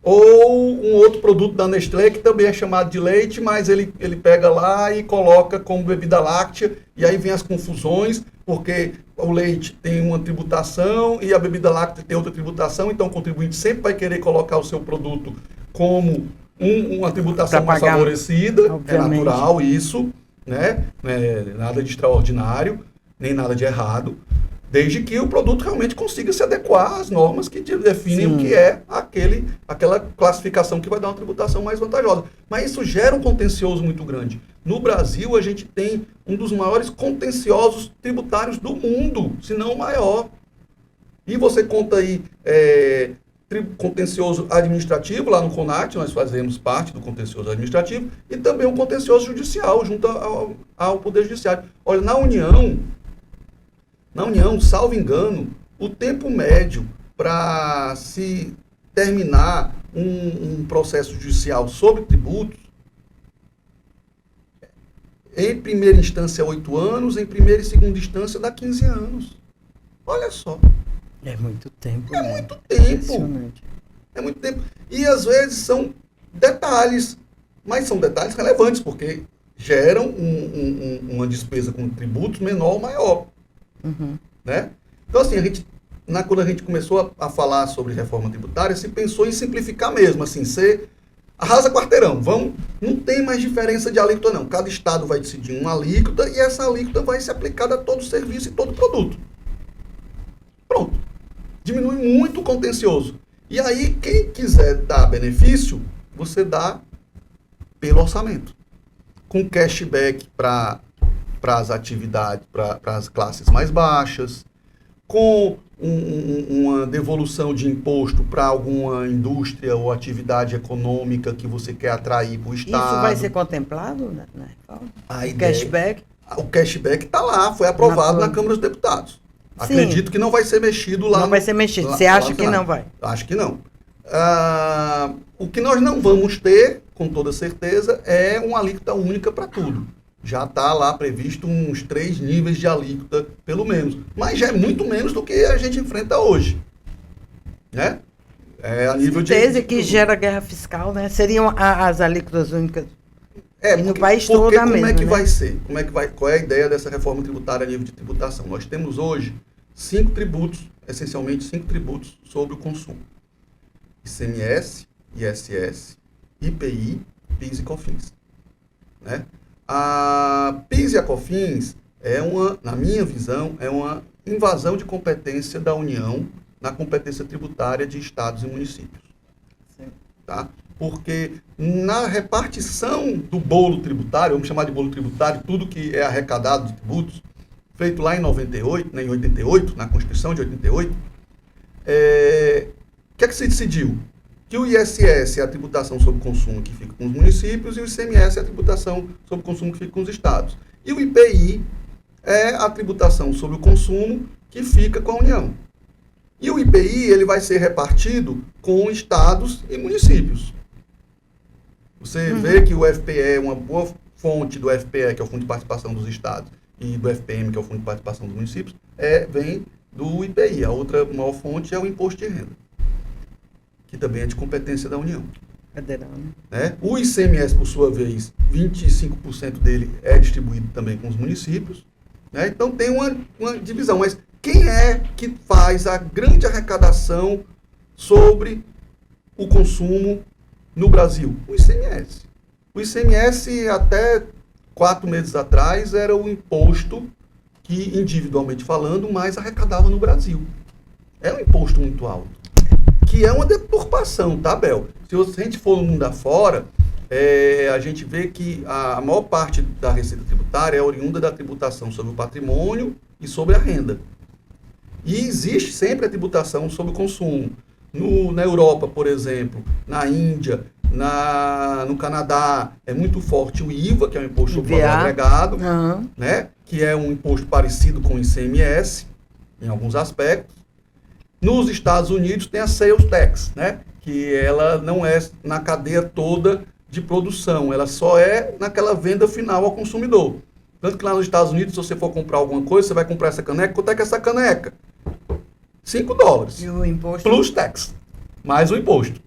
ou um outro produto da Nestlé que também é chamado de leite, mas ele pega lá e coloca como bebida láctea, e aí vem as confusões, porque o leite tem uma tributação e a bebida láctea tem outra tributação, então o contribuinte sempre vai querer colocar o seu produto como uma tributação mais favorecida, obviamente. É natural isso, né? Nada de extraordinário, nem nada de errado, desde que o produto realmente consiga se adequar às normas que definem o que é aquela classificação que vai dar uma tributação mais vantajosa. Mas isso gera um contencioso muito grande. No Brasil, a gente tem um dos maiores contenciosos tributários do mundo, se não o maior. E você conta aí contencioso administrativo, lá no CONAT, nós fazemos parte do contencioso administrativo, e também um contencioso judicial, junto ao Poder Judiciário. Olha, na União, salvo engano, o tempo médio para se terminar um processo judicial sobre tributos, em primeira instância 8 anos, em primeira e segunda instância dá 15 anos. Olha só. É muito tempo. É né? muito tempo. Impressionante. É muito tempo. E às vezes são detalhes, mas são detalhes relevantes, porque geram uma despesa com tributos menor ou maior. Uhum. Né? Então, assim, quando a gente começou a falar sobre reforma tributária, se pensou em simplificar mesmo, assim, ser arrasa quarteirão, não tem mais diferença de alíquota não, cada estado vai decidir uma alíquota e essa alíquota vai ser aplicada a todo serviço e todo produto. Pronto. Diminui muito o contencioso. E aí, quem quiser dar benefício, você dá pelo orçamento. Com cashback para as atividades, para as classes mais baixas, com uma devolução de imposto para alguma indústria ou atividade econômica que você quer atrair para o Estado. Isso vai ser contemplado na reforma? O Cashback? O cashback está lá, foi aprovado na Câmara dos Deputados. Sim. Acredito que não vai ser mexido lá. Não vai ser mexido. Você acha que não vai? Acho que não. O que nós não vamos ter, com toda certeza, é uma alíquota única para tudo. Já está lá previsto uns 3 níveis de alíquota, pelo menos. Mas já é muito menos do que a gente enfrenta hoje. Né? A nível certeza que gera guerra fiscal, né? Seriam as alíquotas únicas no país todo a mesma, como é que né? vai ser? Qual é a ideia dessa reforma tributária a nível de tributação? Nós temos hoje 5 tributos, essencialmente 5 tributos sobre o consumo. ICMS, ISS, IPI, PIS e COFINS. Né? A PIS e a COFINS na minha visão, é uma invasão de competência da União na competência tributária de estados e municípios. Sim. Tá? Porque na repartição do bolo tributário, vamos chamar de bolo tributário, tudo que é arrecadado de tributos, feito lá em 98, né, em 88, na Constituição de 88, o que é que se decidiu? Que o ISS é a tributação sobre o consumo que fica com os municípios e o ICMS é a tributação sobre o consumo que fica com os estados. E o IPI é a tributação sobre o consumo que fica com a União. E o IPI ele vai ser repartido com estados e municípios. Você vê que o FPE, uma boa fonte do FPE, que é o Fundo de Participação dos Estados, e do FPM, que é o Fundo de Participação dos Municípios, vem do IPI. A outra maior fonte é o Imposto de Renda, que também é de competência da União. Federal, né? O ICMS, por sua vez, 25% dele é distribuído também com os municípios. Né? Então tem uma divisão. Mas quem é que faz a grande arrecadação sobre o consumo no Brasil? O ICMS. O ICMS, até 4 meses atrás, era o imposto que, individualmente falando, mais arrecadava no Brasil. É um imposto muito alto. Que é uma deturpação, tá, Bel? Se a gente for no mundo afora, a gente vê que a maior parte da receita tributária é oriunda da tributação sobre o patrimônio e sobre a renda. E existe sempre a tributação sobre o consumo. Na Europa, por exemplo, na Índia, no Canadá, é muito forte o IVA, que é um imposto sobre valor agregado, né? Que é um imposto parecido com o ICMS, em alguns aspectos. Nos Estados Unidos tem a Sales Tax, né? Que ela não é na cadeia toda de produção, ela só é naquela venda final ao consumidor. Tanto que lá nos Estados Unidos, se você for comprar alguma coisa, você vai comprar essa caneca, quanto é que é essa caneca? $5. E o imposto? Plus tax, mais o imposto.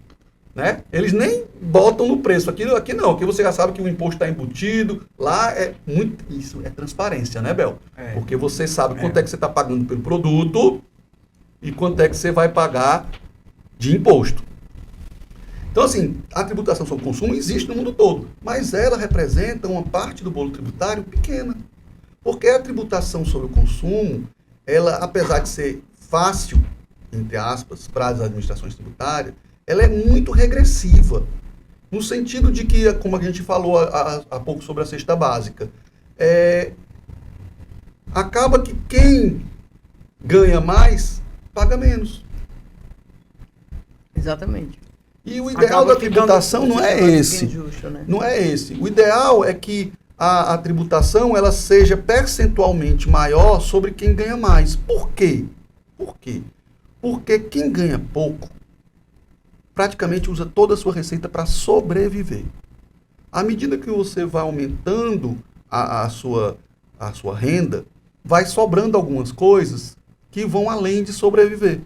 Né? Eles nem botam no preço. Aqui não, aqui você já sabe que o imposto está embutido. Lá é muito... Isso é transparência, né, Bel? Porque você sabe quanto é que você está pagando pelo produto e quanto é que você vai pagar de imposto. Então, assim, a tributação sobre o consumo existe no mundo todo, mas ela representa uma parte do bolo tributário pequena. Porque a tributação sobre o consumo, ela, apesar de ser fácil, entre aspas, para as administrações tributárias, ela é muito regressiva. No sentido de que, como a gente falou há pouco sobre a cesta básica, acaba que quem ganha mais, paga menos. Exatamente. E o ideal da tributação não é esse. Injusto, né? Não é esse. O ideal é que a tributação ela seja percentualmente maior sobre quem ganha mais. Por quê? Por quê? Porque quem ganha pouco, praticamente usa toda a sua receita para sobreviver. À medida que você vai aumentando a sua renda, vai sobrando algumas coisas que vão além de sobreviver.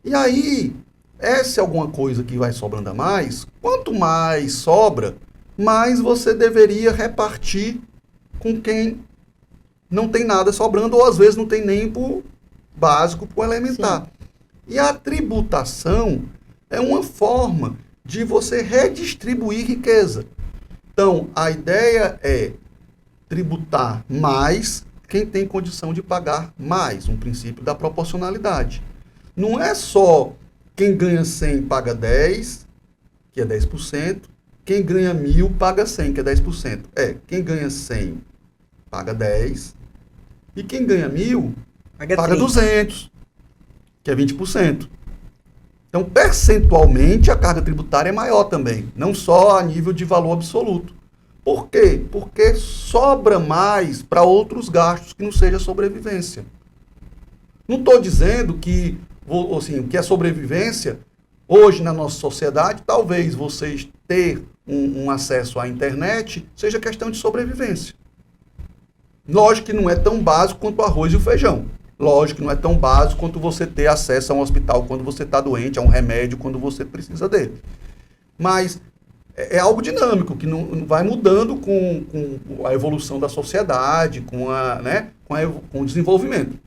E aí, essa é alguma coisa que vai sobrando a mais, quanto mais sobra, mais você deveria repartir com quem não tem nada sobrando, ou às vezes não tem nem por básico, por elementar. Sim. E a tributação é uma forma de você redistribuir riqueza. Então, a ideia é tributar mais quem tem condição de pagar mais, um princípio da proporcionalidade. Não é só quem ganha 100 paga 10, que é 10%, quem ganha 1.000 paga 100, que é 10%. quem ganha 100 paga 10, e quem ganha 1.000 paga 200, que é 20%. Então, percentualmente, a carga tributária é maior também, não só a nível de valor absoluto. Por quê? Porque sobra mais para outros gastos que não seja sobrevivência. Não estou dizendo que, assim, que a sobrevivência, hoje na nossa sociedade, talvez vocês ter um acesso à internet seja questão de sobrevivência. Lógico que não é tão básico quanto o arroz e o feijão. Lógico que não é tão básico quanto você ter acesso a um hospital quando você está doente, a um remédio quando você precisa dele. Mas é algo dinâmico, que não vai mudando com a evolução da sociedade, com o desenvolvimento.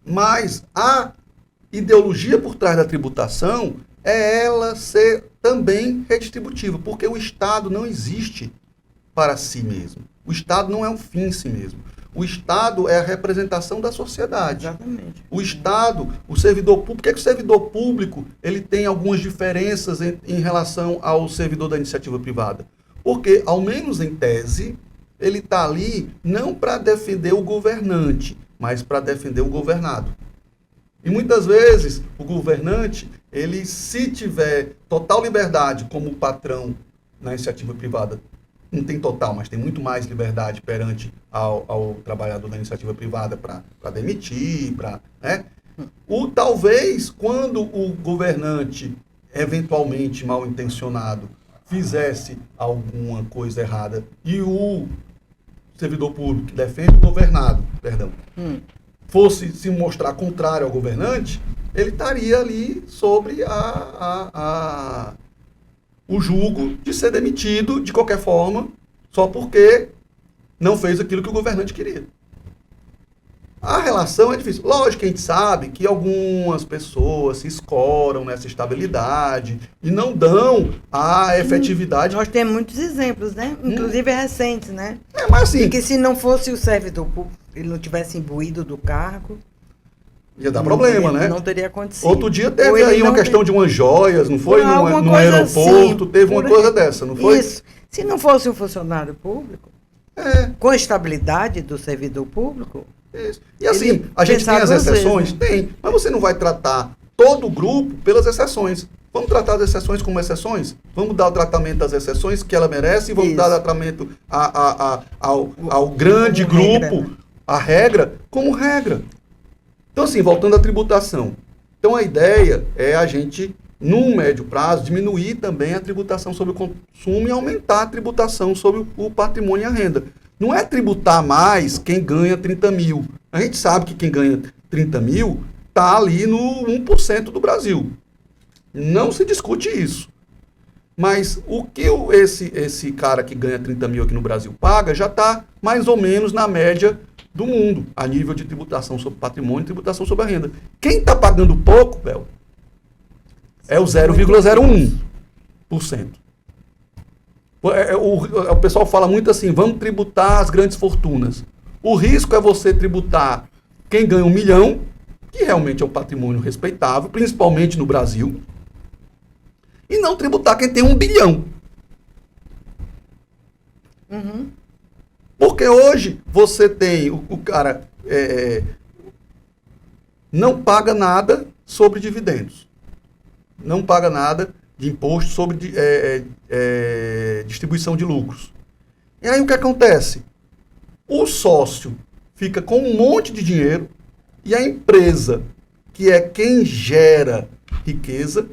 Mas a ideologia por trás da tributação é ela ser também redistributiva, porque o Estado não existe para si mesmo. O Estado não é um fim em si mesmo. O Estado é a representação da sociedade. Exatamente. O Estado, o servidor público, por que o servidor público ele tem algumas diferenças em relação ao servidor da iniciativa privada? Porque, ao menos em tese, ele está ali não para defender o governante, mas para defender o governado. E muitas vezes o governante, ele, se tiver total liberdade como patrão na iniciativa privada, não tem total, mas tem muito mais liberdade perante ao trabalhador da iniciativa privada para demitir, né? Talvez, quando o governante, eventualmente mal intencionado, fizesse alguma coisa errada e o servidor público que defende o governado, fosse se mostrar contrário ao governante, ele estaria ali sobre o julgo de ser demitido de qualquer forma, só porque não fez aquilo que o governante queria. A relação é difícil. Lógico que a gente sabe que algumas pessoas se escoram nessa estabilidade e não dão a efetividade. Nós temos muitos exemplos, né? Inclusive recentes, né? Mas assim... E que se não fosse o servidor público, ele não tivesse imbuído do cargo... Ia dar problema, né? Não teria acontecido. Outro dia teve aí uma questão de umas joias, não foi? No aeroporto, assim, teve uma coisa dessa, não foi? Isso. Se não fosse um funcionário público, com a estabilidade do servidor público... Isso. E assim, a gente tem as exceções? Vezes, né? Tem. Mas você não vai tratar todo o grupo pelas exceções. Vamos tratar as exceções como exceções? Vamos dar o tratamento às exceções que ela merece e vamos dar o tratamento ao grande grupo, a regra, como regra. Então, assim, voltando à tributação. Então, a ideia é a gente, num médio prazo, diminuir também a tributação sobre o consumo e aumentar a tributação sobre o patrimônio e a renda. Não é tributar mais quem ganha 30 mil. A gente sabe que quem ganha 30 mil está ali no 1% do Brasil. Não se discute isso. Mas o que esse cara que ganha 30 mil aqui no Brasil paga já está mais ou menos na média do mundo, a nível de tributação sobre patrimônio e tributação sobre a renda. Quem está pagando pouco, Bel, é o 0,01%. O pessoal fala muito assim, vamos tributar as grandes fortunas. O risco é você tributar quem ganha 1 milhão, que realmente é um patrimônio respeitável, principalmente no Brasil, e não tributar quem tem 1 bilhão. Porque hoje você tem, o cara não paga nada sobre dividendos. Não paga nada de imposto sobre distribuição de lucros. E aí o que acontece? O sócio fica com um monte de dinheiro e a empresa, que é quem gera riqueza,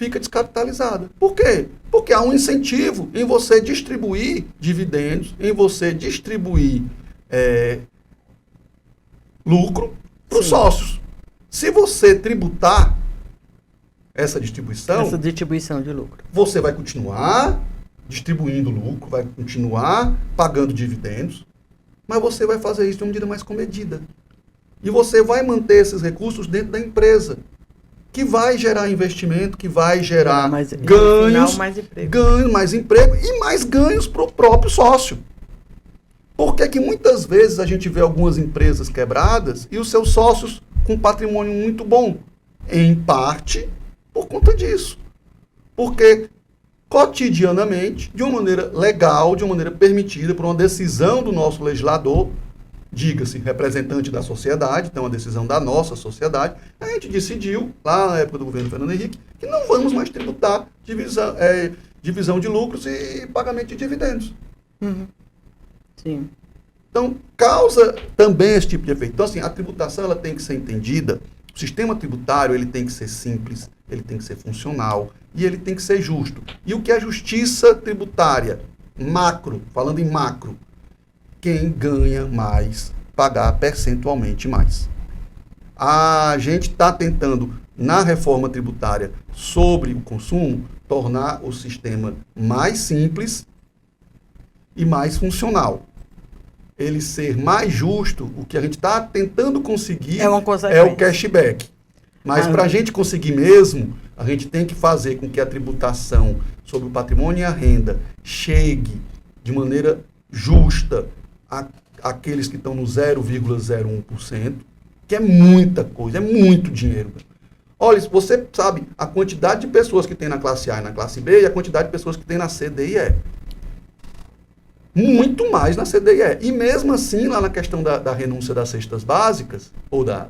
fica descapitalizada. Por quê? Porque há um incentivo em você distribuir dividendos, em você distribuir lucro para os sócios. Se você tributar essa distribuição de lucro, você vai continuar distribuindo lucro, vai continuar pagando dividendos, mas você vai fazer isso de uma maneira mais comedida. E você vai manter esses recursos dentro da empresa, que vai gerar investimento, que vai gerar ganhos, mais emprego e mais ganhos para o próprio sócio. Por que muitas vezes a gente vê algumas empresas quebradas e os seus sócios com patrimônio muito bom? Em parte, por conta disso. Porque cotidianamente, de uma maneira legal, de uma maneira permitida, por uma decisão do nosso legislador, diga-se, representante da sociedade, então a decisão da nossa sociedade, a gente decidiu, lá na época do governo Fernando Henrique, que não vamos mais tributar divisão de lucros e pagamento de dividendos. Uhum. Sim. Então, causa também esse tipo de efeito. Então, assim, a tributação ela tem que ser entendida, o sistema tributário ele tem que ser simples, ele tem que ser funcional e ele tem que ser justo. E o que é justiça tributária? Macro, falando em macro, quem ganha mais, pagar percentualmente mais. A gente está tentando, na reforma tributária sobre o consumo, tornar o sistema mais simples e mais funcional. Ele ser mais justo, o que a gente está tentando conseguir é o cashback. Mas para a gente conseguir mesmo, a gente tem que fazer com que a tributação sobre o patrimônio e a renda chegue de maneira justa àqueles que estão no 0,01%, que é muita coisa, é muito dinheiro. Olha, você sabe a quantidade de pessoas que tem na classe A e na classe B e a quantidade de pessoas que tem na C, D e E. Muito mais na C, D e E. E mesmo assim, lá na questão da renúncia das cestas básicas, ou da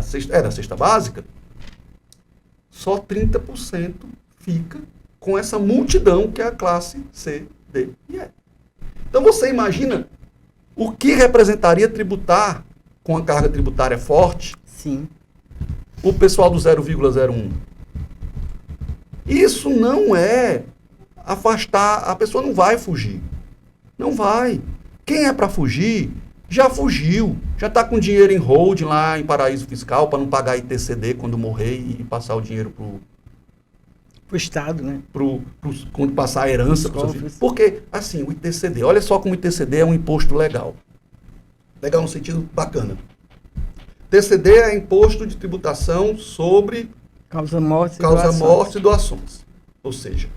cesta básica, só 30% fica com essa multidão que é a classe C, D e E. Então você imagina o que representaria tributar com a carga tributária forte? Sim. O pessoal do 0,01. Isso não é afastar, a pessoa não vai fugir. Não vai. Quem é para fugir, já fugiu. Já está com dinheiro em hold lá em paraíso fiscal para não pagar ITCD quando morrer e passar o dinheiro para o Estado, né? Quando passar a herança para os seus filhos. Porque, assim, o ITCD, olha só como o ITCD é um imposto legal. Legal no sentido bacana. TCD é imposto de tributação sobre causa-morte e doações. Ou seja,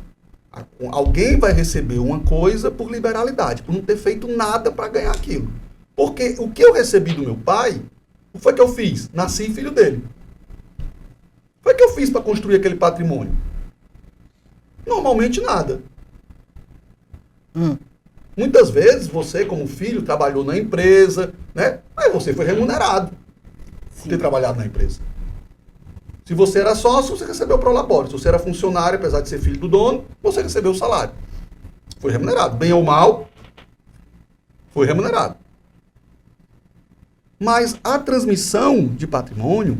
alguém vai receber uma coisa por liberalidade, por não ter feito nada para ganhar aquilo. Porque o que eu recebi do meu pai, o que foi que eu fiz? Nasci filho dele. O que foi que eu fiz para construir aquele patrimônio? Normalmente nada. Muitas vezes você, como filho, trabalhou na empresa, né? Mas você foi remunerado por ter trabalhado na empresa. Se você era sócio, você recebeu o prolabore. Se você era funcionário, apesar de ser filho do dono, você recebeu o salário. Foi remunerado. Bem ou mal, foi remunerado. Mas a transmissão de patrimônio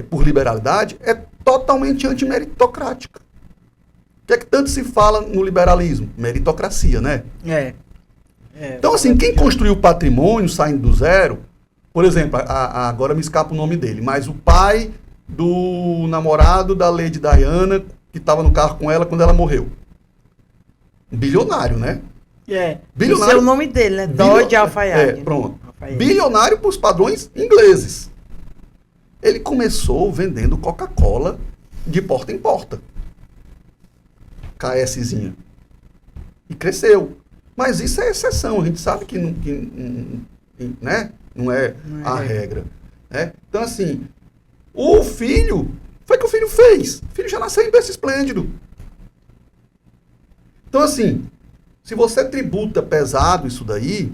por liberalidade é totalmente antimeritocrática. O que é que tanto se fala no liberalismo? Meritocracia, né? Então, assim, quem construiu o patrimônio saindo do zero, por exemplo, agora me escapa o nome dele, mas o pai do namorado da Lady Diana, que estava no carro com ela quando ela morreu. Bilionário, né? Bilionário. Esse é o nome dele, né? Dodge Alfaiate. Pronto. Bilionário para os padrões ingleses. Ele começou vendendo Coca-Cola de porta em porta. KSzinha. E cresceu. Mas isso é exceção. A gente sabe que não é a regra. Né? Então, assim, o filho, foi o que o filho fez. O filho já nasceu em berço esplêndido. Então, assim, se você tributa pesado isso daí,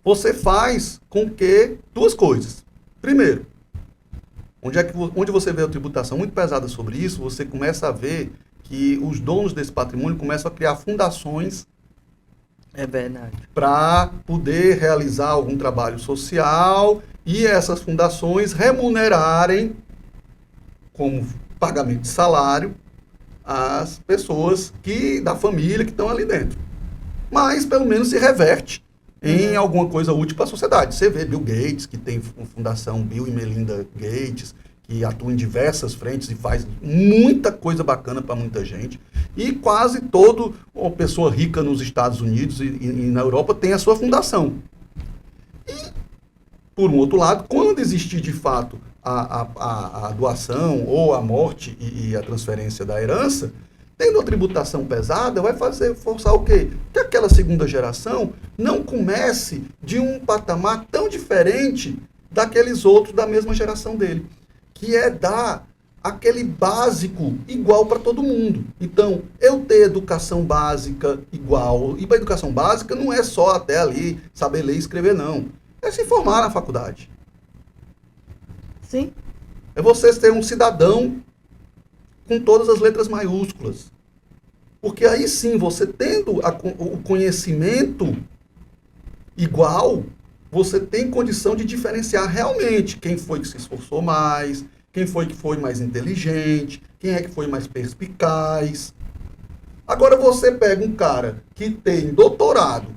você faz com que duas coisas. Primeiro, onde você vê a tributação muito pesada sobre isso, você começa a ver que os donos desse patrimônio começam a criar fundações para poder realizar algum trabalho social e essas fundações remunerarem como pagamento de salário às pessoas da família que estão ali dentro. Mas, pelo menos, se reverte em alguma coisa útil para a sociedade. Você vê Bill Gates, que tem a fundação Bill e Melinda Gates, que atua em diversas frentes e faz muita coisa bacana para muita gente. E quase toda pessoa rica nos Estados Unidos e na Europa tem a sua fundação. E, por um outro lado, quando existir de fato a doação ou a morte e a transferência da herança, tendo a tributação pesada, vai forçar o quê? Que aquela segunda geração não comece de um patamar tão diferente daqueles outros da mesma geração dele, que é dar aquele básico igual para todo mundo. Então, eu ter educação básica igual, e para educação básica não é só até ali saber ler e escrever, não. É se formar na faculdade. Sim. É você ser um cidadão com todas as letras maiúsculas. Porque aí sim, você tendo o conhecimento igual, você tem condição de diferenciar realmente quem foi que se esforçou mais, quem foi que foi mais inteligente, quem é que foi mais perspicaz. Agora você pega um cara que tem doutorado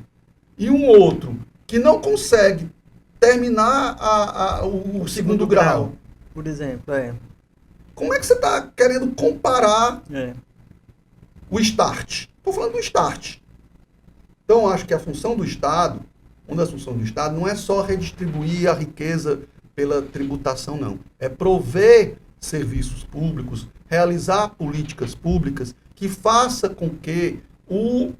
e um outro que não consegue terminar o segundo grau. Por exemplo, Como é que você está querendo comparar É. o start? Estou falando do start. Então, acho que a função do Estado, uma das funções do Estado, não é só redistribuir a riqueza pela tributação, não. É prover serviços públicos, realizar políticas públicas que faça com que o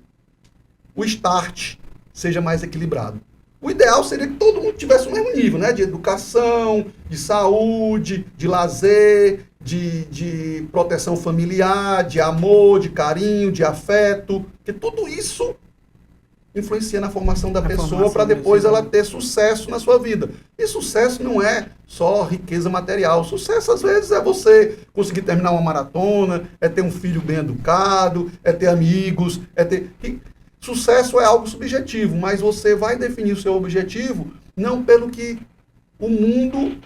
start seja mais equilibrado. O ideal seria que todo mundo tivesse o mesmo nível, né? De educação, de saúde, de lazer, de proteção familiar, de amor, de carinho, de afeto, que tudo isso influencia na formação da pessoa para depois ela ter sucesso na sua vida. E sucesso não é só riqueza material. Sucesso, às vezes, é você conseguir terminar uma maratona, é ter um filho bem educado, é ter amigos, é ter... Sucesso é algo subjetivo, mas você vai definir o seu objetivo não pelo que o mundo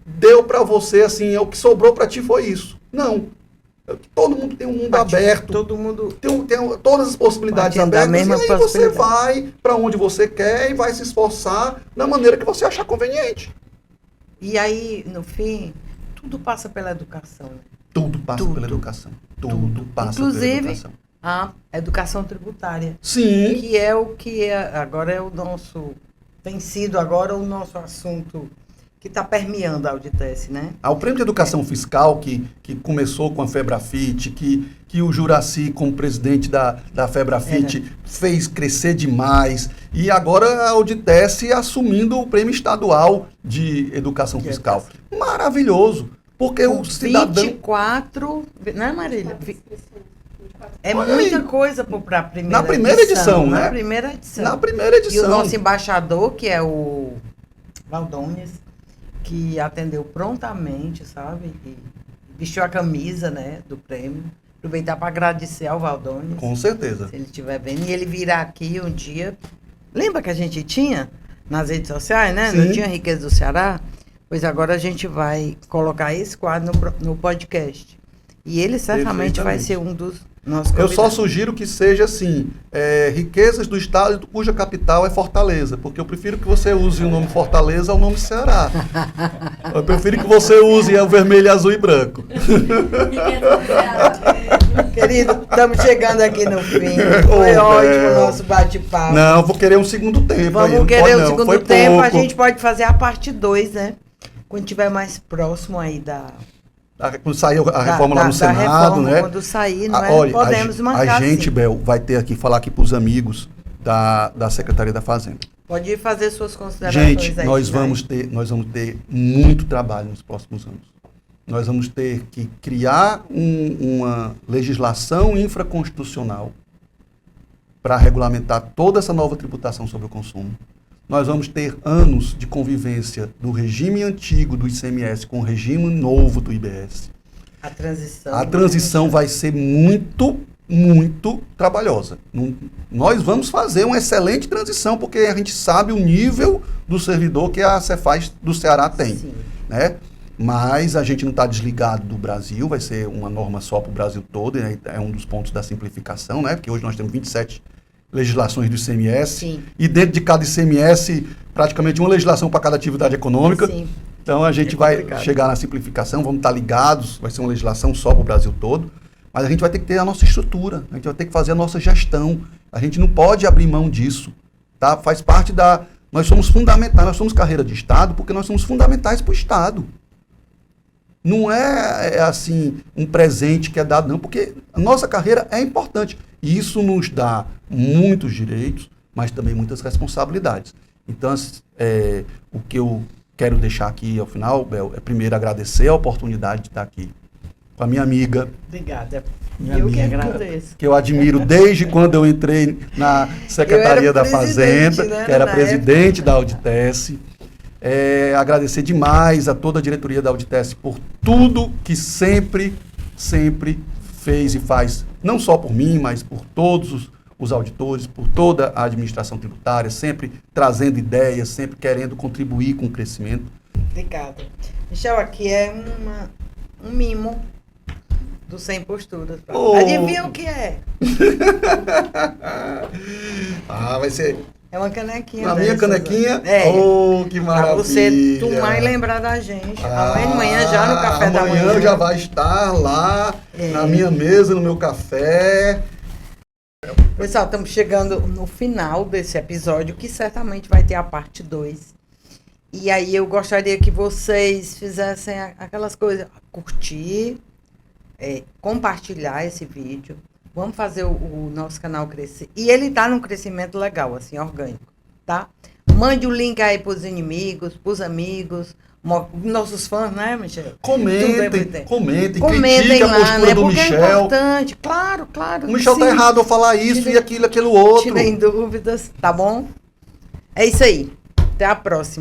deu para você, assim, o que sobrou para ti foi isso. Não. Todo mundo tem um mundo aberto. Todo mundo tem todas as possibilidades abertas. E aí você vai para onde você quer e vai se esforçar da maneira que você achar conveniente. E aí, no fim, tudo passa pela educação. Né? Tudo passa pela educação. Tudo passa pela educação. A educação tributária. Sim. Que é o que agora é o nosso... Tem sido agora o nosso assunto que está permeando a Auditece, né? O Prêmio de Educação Fiscal, que começou com a Febrafit, que o Juraci, como presidente da Febrafit, fez crescer demais. E agora a Auditece assumindo o Prêmio Estadual de Educação Fiscal. Maravilhoso. Porque o cidadão... 24... Não é, Marília? É muita coisa para a primeira edição. Na primeira edição, né? Na primeira edição. Na primeira edição. E o nosso embaixador, que é o Valdones, que atendeu prontamente, sabe? E vestiu a camisa, né, do prêmio. Aproveitar para agradecer ao Valdones. Com certeza. Se ele estiver vendo. E ele virá aqui um dia. Lembra que a gente tinha nas redes sociais, né? Sim. Não tinha Riqueza do Ceará? Pois agora a gente vai colocar esse quadro no podcast. E ele certamente vai ser um dos nossos convidados. Eu só sugiro que seja assim, riquezas do estado cuja capital é Fortaleza, porque eu prefiro que você use o nome Fortaleza ao nome Ceará. Eu prefiro que você use o vermelho, azul e branco. Querido, estamos chegando aqui no fim. Foi ótimo o nosso bate-papo. Não, vou querer um segundo tempo. Vamos querer um segundo tempo. A gente pode fazer a parte 2, né? Quando estiver mais próximo aí quando sair a reforma lá no Senado, reforma, né? Quando sair, não é? Olha, Podemos marcar. A gente, Bel, vai ter aqui, falar aqui para os amigos da Secretaria da Fazenda. Pode ir fazer suas considerações. Gente, aí, nós vamos ter muito trabalho nos próximos anos. Nós vamos ter que criar uma legislação infraconstitucional para regulamentar toda essa nova tributação sobre o consumo. Nós vamos ter anos de convivência do regime antigo do ICMS com o regime novo do IBS. A transição vai ser muito, muito trabalhosa. Nós vamos fazer uma excelente transição, porque a gente sabe o nível do servidor que a Cefaz do Ceará tem. Né? mas a gente não está desligado do Brasil, vai ser uma norma só para o Brasil todo, né? É um dos pontos da simplificação, né? Porque hoje nós temos 27 legislações do ICMS, Sim. e dentro de cada ICMS, praticamente uma legislação para cada atividade econômica. Sim. Então a gente vai chegar na simplificação, vamos estar ligados, vai ser uma legislação só para o Brasil todo, mas a gente vai ter que ter a nossa estrutura, a gente vai ter que fazer a nossa gestão, a gente não pode abrir mão disso, tá? Faz parte da... Nós somos fundamentais, nós somos carreira de Estado porque nós somos fundamentais para o Estado. Não é assim um presente que é dado, não, porque a nossa carreira é importante. E isso nos dá muitos direitos, mas também muitas responsabilidades. Então, o que eu quero deixar aqui ao final, Bel, é primeiro agradecer a oportunidade de estar aqui com a minha amiga. Obrigada. Minha Eu amiga, que agradeço. que eu admiro desde quando eu entrei na Secretaria da Fazenda, né, que era na presidente época. da Auditesse. Agradecer demais a toda a diretoria da Auditesse por tudo que sempre fez e faz, não só por mim, mas por todos os auditores, por toda a administração tributária, sempre trazendo ideias, sempre querendo contribuir com o crescimento. Obrigada. Michel, aqui é um mimo do Sem Posturas. Oh. Adivinha o que é? Vai ser... É uma canequinha. Na minha canequinha? É. Oh, que Pra maravilha. você tomar e lembrar da gente. Amanhã de manhã, já no café da manhã. Amanhã já vai estar lá, na minha mesa, no meu café. Pessoal, estamos chegando no final desse episódio, que certamente vai ter a parte 2. E aí eu gostaria que vocês fizessem aquelas coisas, curtir, compartilhar esse vídeo. Vamos fazer o nosso canal crescer. E ele está num crescimento legal, assim, orgânico, tá? Mande o link aí para os inimigos, para os amigos, nossos fãs, né, Michel? Comentem, Comentem critique lá, a postura né? do Porque Michel. é importante, claro. O Michel tá sim. errado ao falar isso e aquilo outro. Tirem dúvidas, tá bom? É isso aí. Até a próxima.